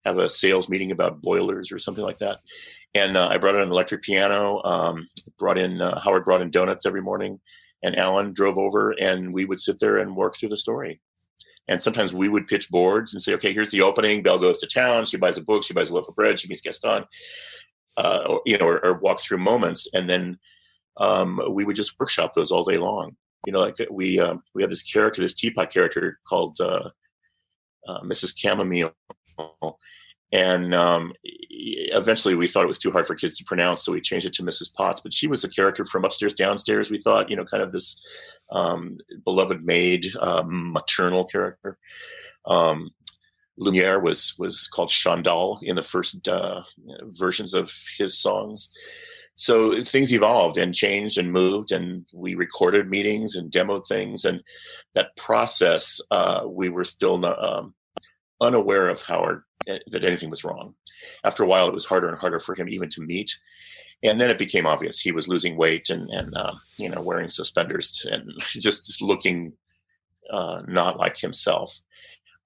have a sales meeting about boilers or something like that. And I brought in an electric piano, Howard brought in donuts every morning, and Alan drove over, and we would sit there and work through the story. And sometimes we would pitch boards and say, okay, here's the opening. Belle goes to town. She buys a book. She buys a loaf of bread. She meets Gaston, or walk through moments. And then we would just workshop those all day long. We have this character, this teapot character called Mrs. Chamomile. And eventually we thought it was too hard for kids to pronounce, so we changed it to Mrs. Potts. But she was a character from Upstairs, Downstairs, we thought, kind of this beloved maid, maternal character. Lumiere was called Chandal in the first versions of his songs. So things evolved and changed and moved, and we recorded meetings and demoed things. And that process, we were still unaware of Howard, that anything was wrong. After a while, it was harder and harder for him even to meet. And then it became obvious he was losing weight and wearing suspenders and just looking not like himself.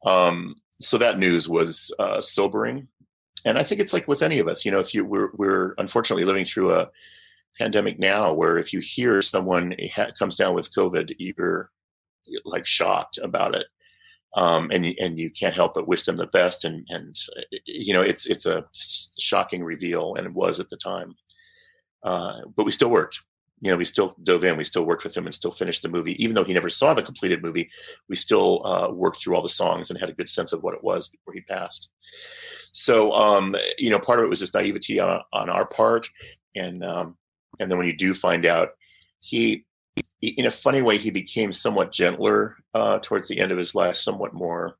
So that news was sobering. And I think it's like with any of us, we're unfortunately living through a pandemic now where if you hear someone comes down with COVID, you're like shocked about it. And you can't help but wish them the best. And it's a shocking reveal, and it was at the time. But we still worked. We still dove in. We still worked with him and still finished the movie. Even though he never saw the completed movie, we still worked through all the songs and had a good sense of what it was before he passed. So, part of it was just naivety on our part. And then when you do find out, he, in a funny way, he became somewhat gentler towards the end of his life, somewhat more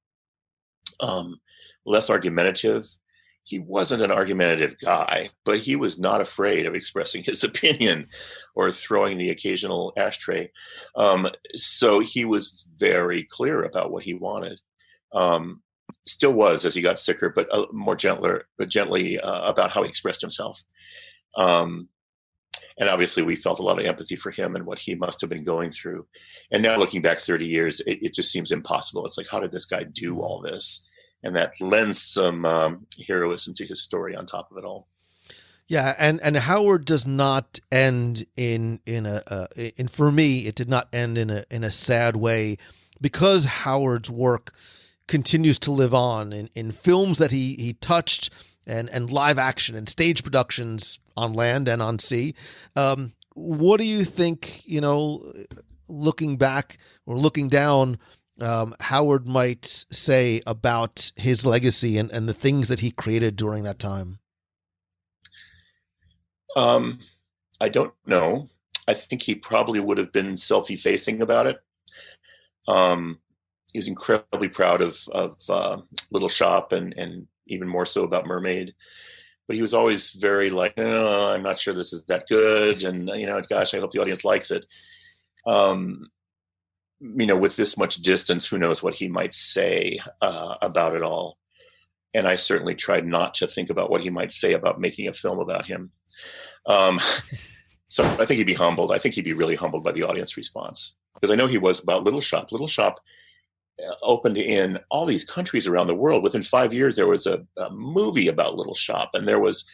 less argumentative. He wasn't an argumentative guy, but he was not afraid of expressing his opinion or throwing the occasional ashtray. So he was very clear about what he wanted. Still was as he got sicker, but gently about how he expressed himself. And obviously we felt a lot of empathy for him and what he must have been going through. And now looking back 30 years, it just seems impossible. It's like, how did this guy do all this? And that lends some heroism to his story on top of it all.
Yeah, and Howard does not end in for me, it did not end in a sad way, because Howard's work continues to live on in films that he touched and live action and stage productions on land and on sea. What do you think, looking back or looking down, Howard might say about his legacy and the things that he created during that time?
I don't know. I think he probably would have been self-effacing about it. He was incredibly proud of Little Shop and even more so about Mermaid. but he was always very like, oh, I'm not sure this is that good. And, gosh, I hope the audience likes it. With this much distance, who knows what he might say about it all. And I certainly tried not to think about what he might say about making a film about him. So I think he'd be humbled. I think he'd be really humbled by the audience response, because I know he was about Little Shop. Little Shop opened in all these countries around the world. Within 5 years, there was a movie about Little Shop, and there was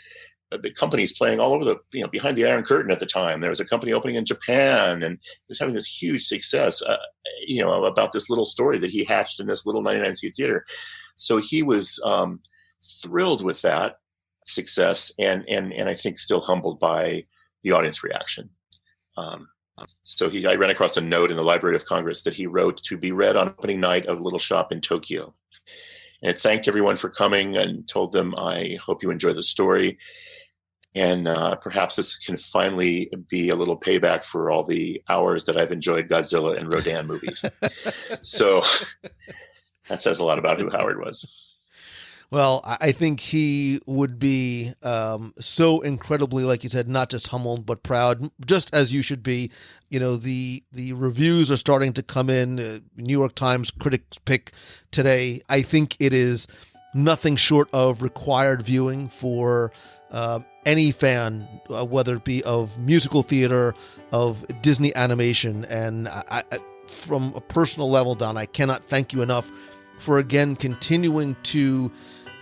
the companies playing all over behind the Iron Curtain at the time. There was a company opening in Japan, and it was having this huge success, about this little story that he hatched in this little 99-seat theater. So he was thrilled with that success, and I think still humbled by the audience reaction. So I ran across a note in the Library of Congress that he wrote to be read on opening night of Little Shop in Tokyo. And it thanked everyone for coming and told them, I hope you enjoy the story. And perhaps this can finally be a little payback for all the hours that I've enjoyed Godzilla and Rodan movies. So that says a lot about who Howard was.
Well, I think he would be so incredibly, like you said, not just humbled, but proud, just as you should be. The reviews are starting to come in. New York Times critics pick today. I think it is nothing short of required viewing for any fan, whether it be of musical theater, of Disney animation. And I, from a personal level, Don, I cannot thank you enough for, again, continuing to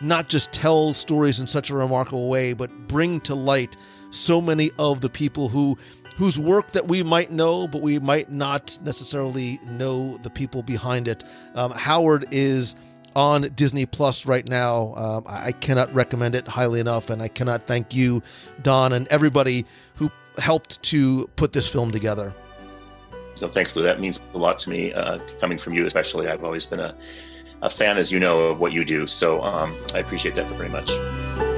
not just tell stories in such a remarkable way, but bring to light so many of the people whose work that we might know, but we might not necessarily know the people behind it. Howard is on Disney Plus right now. I cannot recommend it highly enough, and I cannot thank you, Don, and everybody who helped to put this film together.
So thanks, Lou. That means a lot to me, coming from you especially. I've always been a fan, as you know, of what you do. So I appreciate that very much.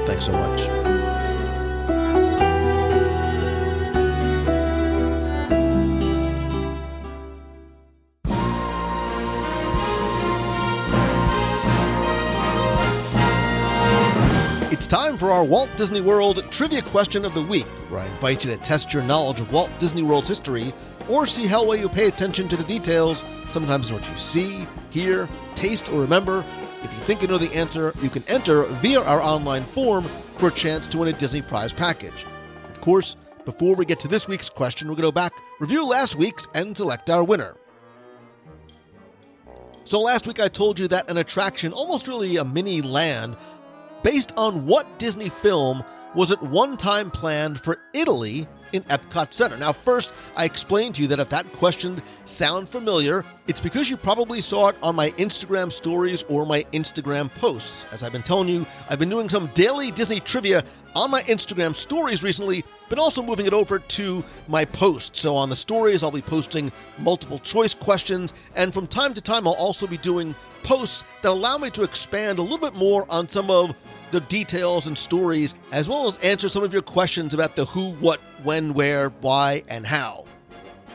Thanks so much. It's time for our Walt Disney World Trivia Question of the Week, where I invite you to test your knowledge of Walt Disney World's history, or see how well you pay attention to the details, sometimes what you see, hear, taste, or remember. If you think you know the answer, you can enter via our online form for a chance to win a Disney prize package. Of course, before we get to this week's question, we're going to go back, review last week's, and select our winner. So last week I told you that an attraction, almost really a mini land, based on what Disney film was at one time planned for Italy in Epcot Center? Now, first, I explained to you that if that question sounds familiar, it's because you probably saw it on my Instagram stories or my Instagram posts. As I've been telling you, I've been doing some daily Disney trivia on my Instagram stories recently, but also moving it over to my posts. So on the stories, I'll be posting multiple choice questions, and from time to time, I'll also be doing posts that allow me to expand a little bit more on some of the details and stories, as well as answer some of your questions about the who, what, when, where, why, and how.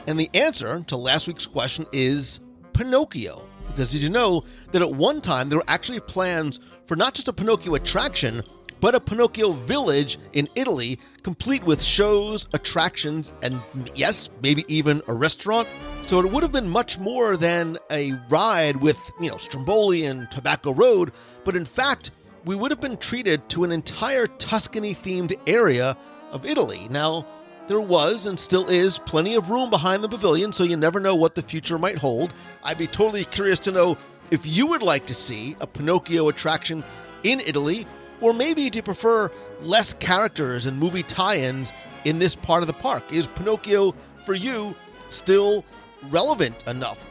And the answer to last week's question is Pinocchio. Because did you know that at one time there were actually plans for not just a Pinocchio attraction, but a Pinocchio village in Italy, complete with shows, attractions, and yes, maybe even a restaurant. So it would have been much more than a ride with, Stromboli and Tobacco Road, but in fact, we would have been treated to an entire Tuscany-themed area of Italy. Now, there was and still is plenty of room behind the pavilion, so you never know what the future might hold. I'd be totally curious to know if you would like to see a Pinocchio attraction in Italy, or maybe do you prefer less characters and movie tie-ins in this part of the park? Is Pinocchio, for you, still relevant enough?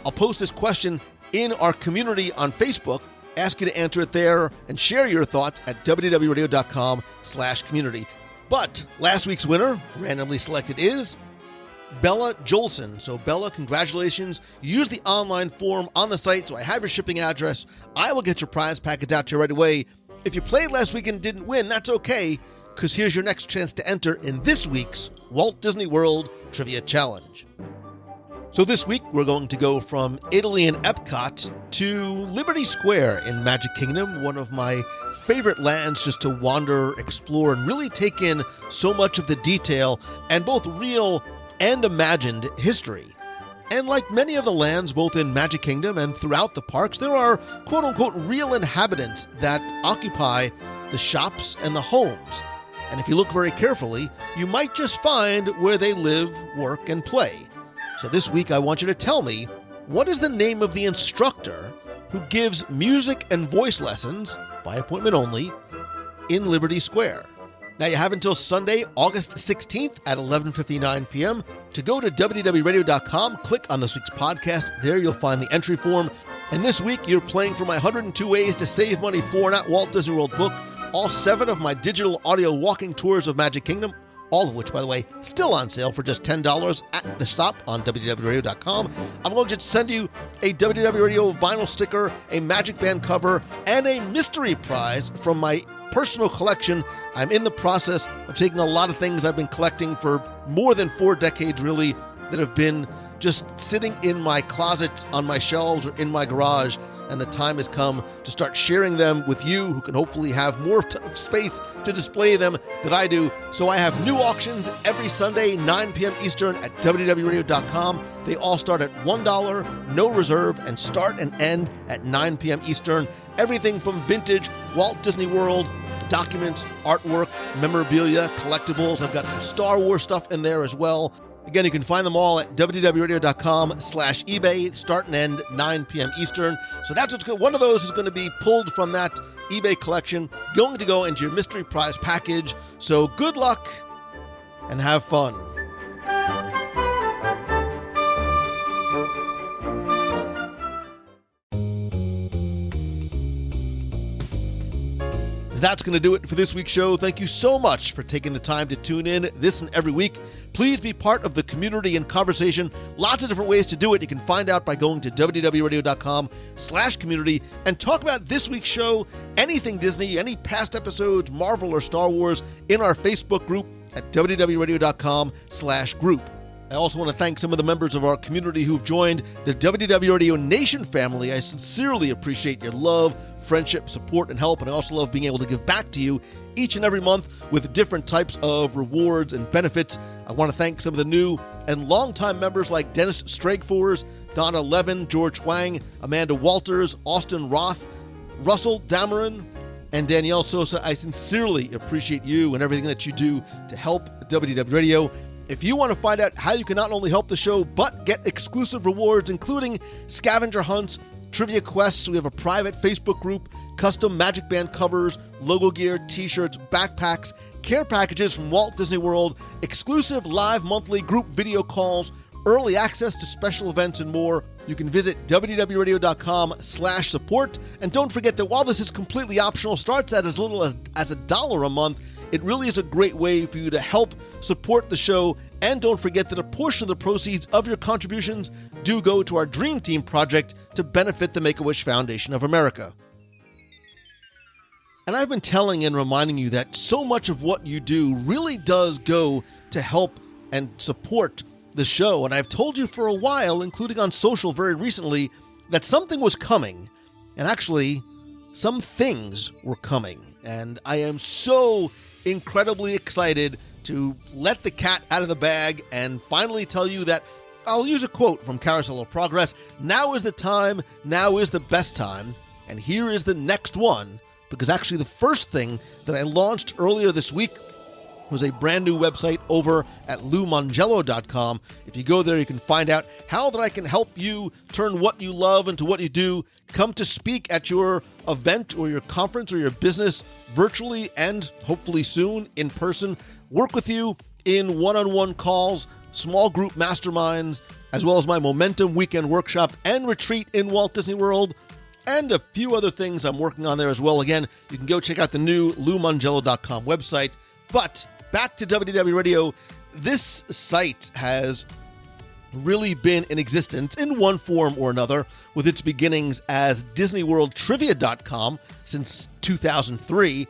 I'll post this question in our community on Facebook. Ask you to answer it there and share your thoughts at wdwradio.com/community. But last week's winner, randomly selected, is Bella Jolson. So Bella, congratulations. Use the online form on the site, so I have your shipping address. I will get your prize package out to you right away. If you played last week and didn't win, that's okay, because here's your next chance to enter in this week's Walt Disney World Trivia Challenge. So this week, we're going to go from Italy and Epcot to Liberty Square in Magic Kingdom, one of my favorite lands just to wander, explore, and really take in so much of the detail and both real and imagined history. And like many of the lands, both in Magic Kingdom and throughout the parks, there are quote-unquote real inhabitants that occupy the shops and the homes. And if you look very carefully, you might just find where they live, work, and play. So this week, I want you to tell me, what is the name of the instructor who gives music and voice lessons, by appointment only, in Liberty Square? Now, you have until Sunday, August 16th at 11:59 p.m. to go to WDW Radio.com, click on this week's podcast. There you'll find the entry form. And this week, you're playing for my 102 Ways to Save Money for an at Walt Disney World book, all 7 of my digital audio walking tours of Magic Kingdom, all of which, by the way, still on sale for just $10 at the stop on WDWRadio.com. I'm going to send you a WDW Radio vinyl sticker, a Magic Band cover, and a mystery prize from my personal collection. I'm in the process of taking a lot of things I've been collecting for more than 4 decades, really, that have been just sitting in my closet, on my shelves, or in my garage, and the time has come to start sharing them with you, who can hopefully have more space to display them than I do. So I have new auctions every Sunday, 9 p.m. Eastern at WDWRadio.com. They all start at $1, no reserve, and start and end at 9 p.m. Eastern. Everything from vintage Walt Disney World, documents, artwork, memorabilia, collectibles. I've got some Star Wars stuff in there as well. Again, you can find them all at WDWRadio.com/eBay, start and end 9 p.m. Eastern. So that's what's good. One of those is going to be pulled from that eBay collection, going to go into your mystery prize package. So good luck and have fun. That's going to do it for this week's show. Thank you so much for taking the time to tune in this and every week. Please be part of the community and conversation. Lots of different ways to do it. You can find out by going to WDWRadio.com/community and talk about this week's show, anything Disney, any past episodes, Marvel or Star Wars, in our Facebook group at WDWRadio.com/group. I also want to thank some of the members of our community who've joined the WDW Radio Nation family. I sincerely appreciate your love, friendship, support, and help, and I also love being able to give back to you each and every month with different types of rewards and benefits. I want to thank some of the new and longtime members like Dennis Stragfors, Donna Levin, George Huang, Amanda Walters, Austin Roth, Russell Dameron, and Danielle Sosa. I sincerely appreciate you and everything that you do to help WDW Radio. If you want to find out how you can not only help the show, but get exclusive rewards, including scavenger hunts, trivia quests, we have a private Facebook group, custom Magic Band covers, logo gear, t-shirts, backpacks, care packages from Walt Disney World, exclusive live monthly group video calls, early access to special events, and more. You can visit WDWRadio.com/support. And don't forget that while this is completely optional, starts at as little as $1 a month, it really is a great way for you to help support the show. And don't forget that a portion of the proceeds of your contributions do go to our Dream Team project to benefit the Make-A-Wish Foundation of America. And I've been telling and reminding you that so much of what you do really does go to help and support the show. And I've told you for a while, including on social very recently, that something was coming. And actually, some things were coming. And I am so incredibly excited to let the cat out of the bag and finally tell you that I'll use a quote from Carousel of Progress. Now is the time, now is the best time, and here is the next one, because actually the first thing that I launched earlier this week was a brand new website over at LouMangello.com. If you go there, you can find out how that I can help you turn what you love into what you do, come to speak at your event or your conference or your business virtually and hopefully soon in person, work with you in one-on-one calls, small group masterminds, as well as my Momentum Weekend Workshop and Retreat in Walt Disney World, and a few other things I'm working on there as well. Again, you can go check out the new LouMangello.com website. But back to WDW Radio, this site has really been in existence in one form or another, with its beginnings as DisneyWorldTrivia.com since 2003.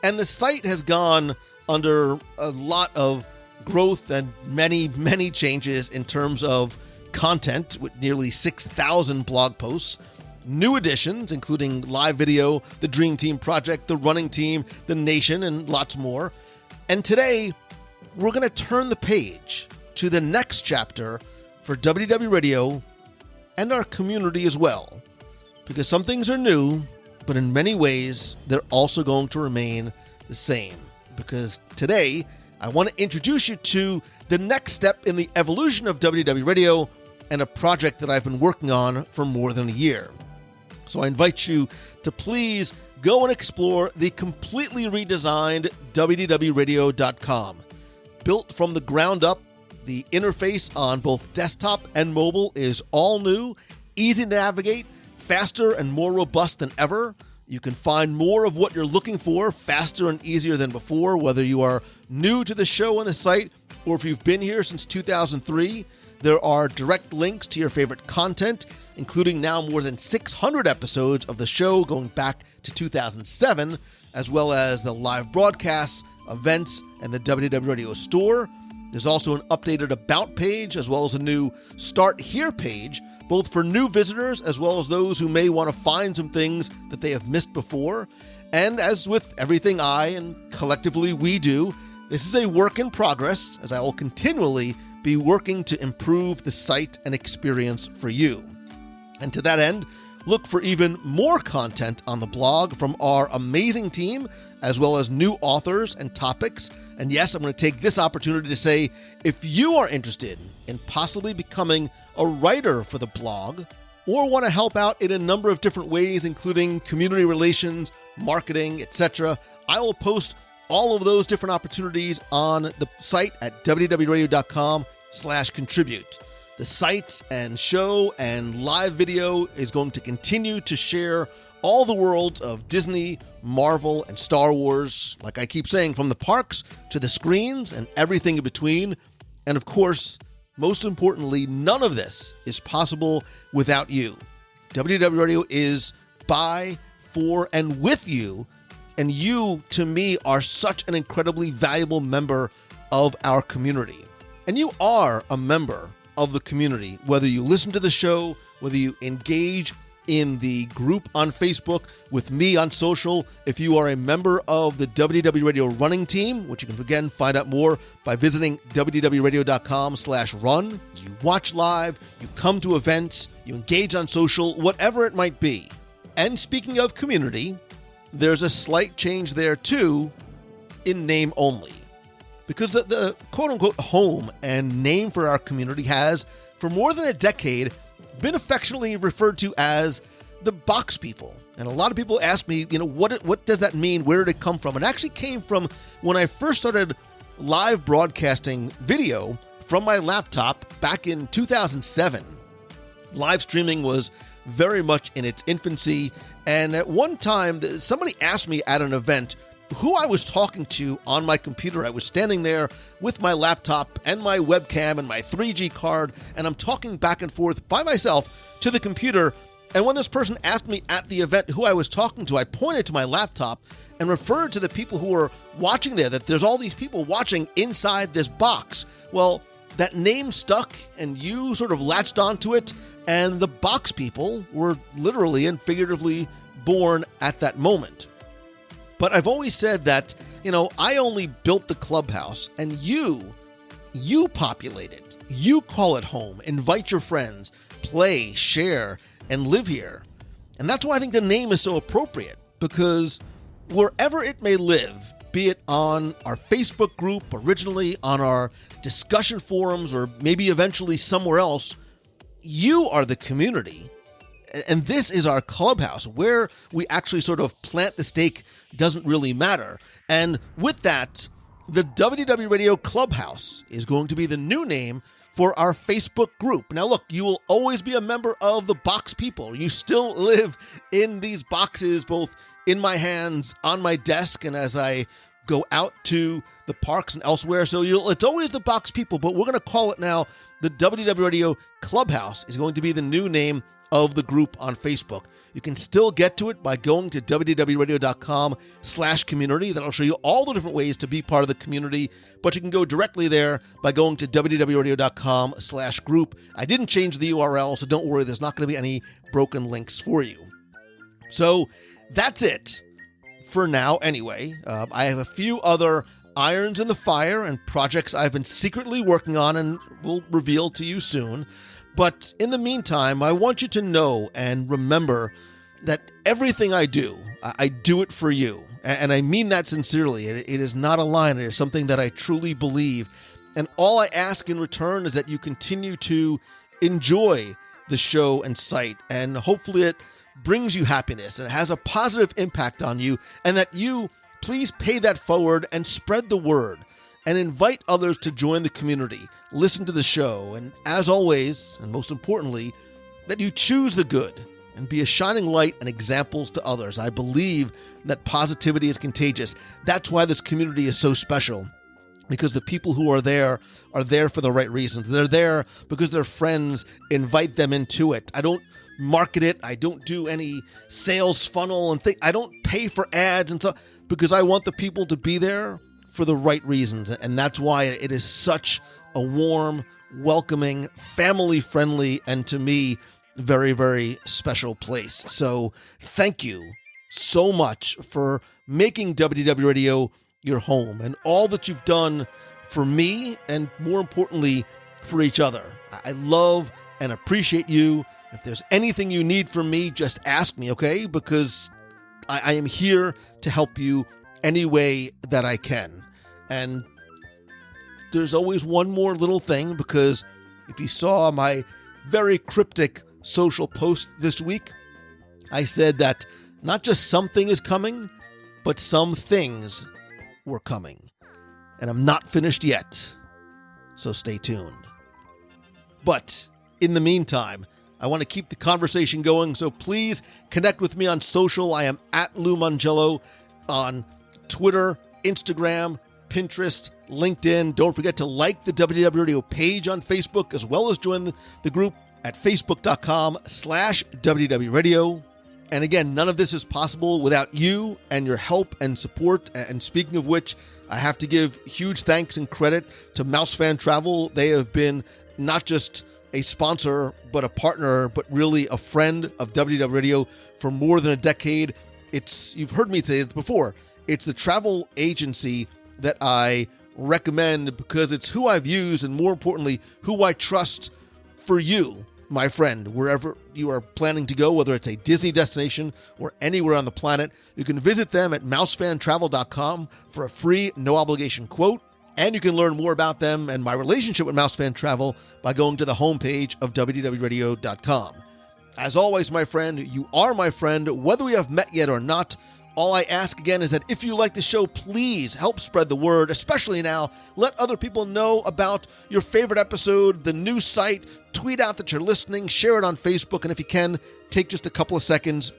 And the site has gone under a lot of growth and many, many changes in terms of content with nearly 6,000 blog posts, new additions, including live video, the Dream Team Project, the Running Team, the Nation, and lots more. And today, we're going to turn the page to the next chapter for WDW Radio and our community as well. Because some things are new, but in many ways, they're also going to remain the same. Because today, I want to introduce you to the next step in the evolution of WDW Radio and a project that I've been working on for more than a year. So I invite you to please go and explore the completely redesigned WDWRadio.com. Built from the ground up, the interface on both desktop and mobile is all new, easy to navigate, faster and more robust than ever. You can find more of what you're looking for faster and easier than before, whether you are new to the show on the site or if you've been here since 2003. There are direct links to your favorite content, including now more than 600 episodes of the show going back to 2007, as well as the live broadcasts, events, and the WDW Radio store. There's also an updated About page, as well as a new Start Here page, both for new visitors as well as those who may want to find some things that they have missed before. And as with everything I and collectively we do, this is a work in progress, as I will continually be working to improve the site and experience for you. And to that end, look for even more content on the blog from our amazing team, as well as new authors and topics. And yes, I'm going to take this opportunity to say, if you are interested in possibly becoming a writer for the blog, or want to help out in a number of different ways, including community relations, marketing, etc., I will post all of those different opportunities on the site at www.radio.com/contribute. The site and show and live video is going to continue to share all the worlds of Disney, Marvel, and Star Wars, like I keep saying, from the parks to the screens and everything in between. And of course, most importantly, none of this is possible without you. WDW Radio is by, for, and with you. And you, to me, are such an incredibly valuable member of our community. And you are a member of the community, whether you listen to the show, whether you engage in the group on Facebook, with me on social. If you are a member of the WDW Radio running team, which you can again find out more by visiting www.radio.com/run. You watch live, you come to events, you engage on social, whatever it might be. And speaking of community, there's a slight change there too, in name only. Because the quote-unquote home and name for our community has, for more than a decade, been affectionately referred to as the Box People. And a lot of people ask me, what does that mean? Where did it come from? It actually came from when I first started live broadcasting video from my laptop back in 2007. Live streaming was very much in its infancy. And at one time, somebody asked me at an event who I was talking to on my computer. I was standing there with my laptop and my webcam and my 3G card, and I'm talking back and forth by myself to the computer. And when this person asked me at the event who I was talking to, I pointed to my laptop and referred to the people who were watching there, that there's all these people watching inside this box. Well, that name stuck, and you sort of latched onto it, and the Box People were literally and figuratively born at that moment. But I've always said that, I only built the clubhouse, and you populate it. You call it home, invite your friends, play, share, and live here. And that's why I think the name is so appropriate, because wherever it may live, be it on our Facebook group, originally on our discussion forums, or maybe eventually somewhere else, you are the community. And this is our clubhouse. Where we actually sort of plant the stake doesn't really matter. And with that, the WDW Radio Clubhouse is going to be the new name for our Facebook group. Now, look, you will always be a member of the Box People. You still live in these boxes, both in my hands, on my desk, and as I go out to the parks and elsewhere. So it's always the Box People, but we're going to call it now the WDW Radio Clubhouse is going to be the new name of the group on Facebook. You can still get to it by going to wdwradio.com/community. That'll show you all the different ways to be part of the community, but you can go directly there by going to wdwradio.com/group. I didn't change the URL, so don't worry, there's not going to be any broken links for you. So that's it for now anyway. I have a few other irons in the fire and projects I've been secretly working on and will reveal to you soon. But in the meantime, I want you to know and remember that everything I do it for you. And I mean that sincerely. It is not a line. It is something that I truly believe. And all I ask in return is that you continue to enjoy the show and site. And hopefully it brings you happiness and it has a positive impact on you. And that you please pay that forward and spread the word. And invite others to join the community, listen to the show, and as always, and most importantly, that you choose the good and be a shining light and examples to others. I believe that positivity is contagious. That's why this community is so special, because the people who are there for the right reasons. They're there because their friends invite them into it. I don't market it. I don't do any sales funnel and I don't pay for ads and stuff because I want the people to be there for the right reasons. And that's why it is such a warm, welcoming, family-friendly, and to me, very, very special place. So thank you so much for making WDW Radio your home and all that you've done for me and more importantly, for each other. I love and appreciate you. If there's anything you need from me, just ask me, okay? Because I am here to help you any way that I can. And there's always one more little thing, because if you saw my very cryptic social post this week, I said that not just something is coming, but some things were coming. And I'm not finished yet, so stay tuned. But in the meantime, I want to keep the conversation going, so please connect with me on social. I am at Lou Mangello on Twitter, Instagram, Pinterest, LinkedIn. Don't forget to like the WDW Radio page on Facebook, as well as join the group at facebook.com/WDW Radio. And again, none of this is possible without you and your help and support. And speaking of which, I have to give huge thanks and credit to Mouse Fan Travel. They have been not just a sponsor, but a partner, but really a friend of WDW Radio for more than a decade. You've heard me say it before. It's the travel agency that I recommend because it's who I've used and, more importantly, who I trust for you, my friend, wherever you are planning to go, whether it's a Disney destination or anywhere on the planet. You can visit them at mousefantravel.com for a free, no-obligation quote, and you can learn more about them and my relationship with Mousefan Travel by going to the homepage of WDWRadio.com. As always, my friend, you are my friend, whether we have met yet or not. All I ask again is that if you like the show, please help spread the word, especially now. Let other people know about your favorite episode, the new site, tweet out that you're listening, share it on Facebook, and if you can, take just a couple of seconds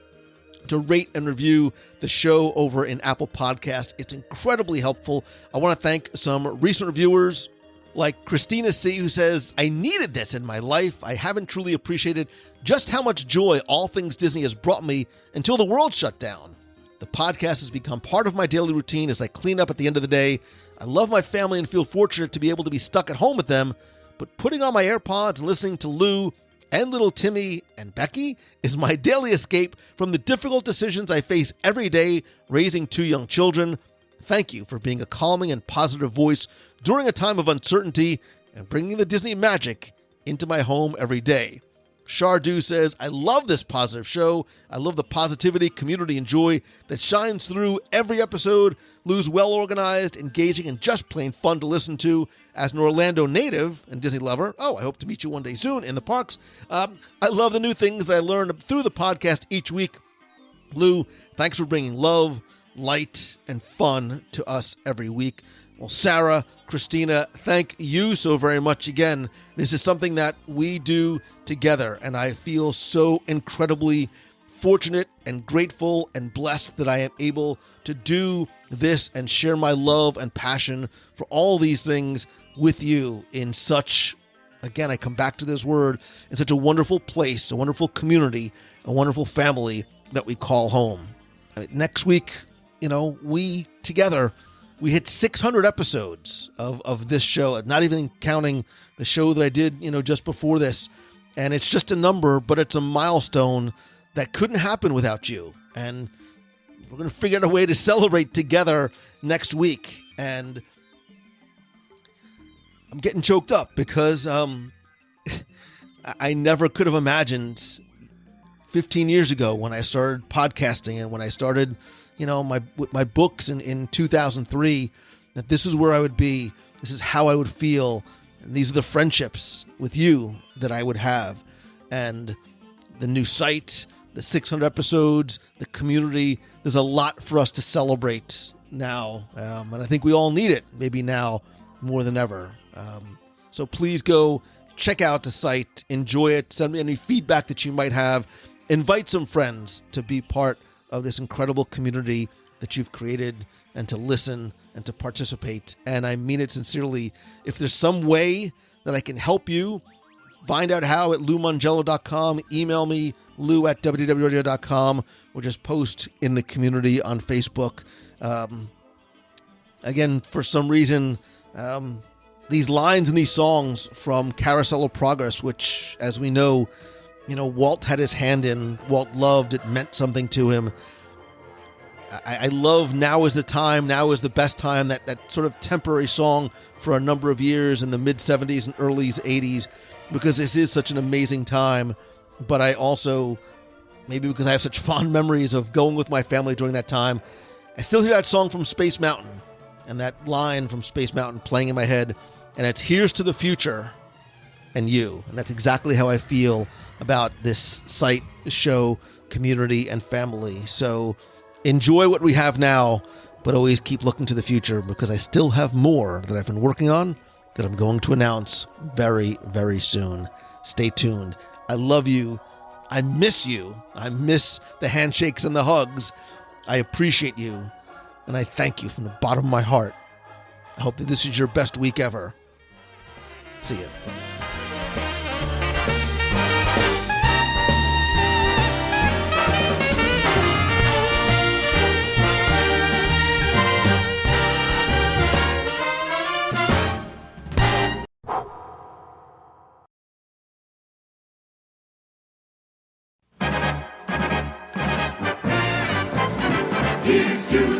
to rate and review the show over in Apple Podcasts. It's incredibly helpful. I want to thank some recent reviewers like Christina C., who says, I needed this in my life. I haven't truly appreciated just how much joy all things Disney has brought me until the world shut down. The podcast has become part of my daily routine as I clean up at the end of the day. I love my family and feel fortunate to be able to be stuck at home with them, but putting on my AirPods and listening to Lou and little Timmy and Becky is my daily escape from the difficult decisions I face every day raising two young children. Thank you for being a calming and positive voice during a time of uncertainty and bringing the Disney magic into my home every day. Shardu says, I love this positive show. I love the positivity, community, and joy that shines through every episode. Lou's well-organized, engaging, and just plain fun to listen to. As an Orlando native and Disney lover, I hope to meet you one day soon in the parks. I love the new things I learn through the podcast each week. Lou, thanks for bringing love, light, and fun to us every week. Well, Sarah, Christina, thank you so very much again. This is something that we do together, and I feel so incredibly fortunate and grateful and blessed that I am able to do this and share my love and passion for all these things with you in such Again, I come back to this word. It's such a wonderful place, a wonderful community, a wonderful family that we call home. Next week, we together, we hit 600 episodes of this show, not even counting the show that I did, just before this. And it's just a number, but it's a milestone that couldn't happen without you. And we're going to figure out a way to celebrate together next week. And I'm getting choked up because I never could have imagined 15 years ago when I started podcasting and when I started, with my books in 2003, that this is where I would be. This is how I would feel. And these are the friendships with you that I would have. And the new site, the 600 episodes, the community, there's a lot for us to celebrate now. And I think we all need it, maybe now more than ever. So please go check out the site, enjoy it, send me any feedback that you might have, invite some friends to be part of this incredible community that you've created and to listen and to participate. And I mean it sincerely. If there's some way that I can help you, find out how at LouMangello.com, email me, lou@WDWRadio.com, or just post in the community on Facebook. Again, for some reason, these lines and these songs from Carousel of Progress, which, as we know, Walt had his hand in, Walt loved, it meant something to him. I love Now Is the Time, Now Is the Best Time, that sort of temporary song for a number of years in the mid-70s and early 80s, because this is such an amazing time. But I also, maybe because I have such fond memories of going with my family during that time, I still hear that song from Space Mountain and that line from Space Mountain playing in my head, and it's "Here's to the future and you." And that's exactly how I feel about this site, show, community, and family. So enjoy what we have now, but always keep looking to the future, because I still have more that I've been working on that I'm going to announce very, very soon. Stay tuned. I love you. I miss you. I miss the handshakes and the hugs. I appreciate you, and I thank you from the bottom of my heart. I hope that this is your best week ever. See ya.
Here's to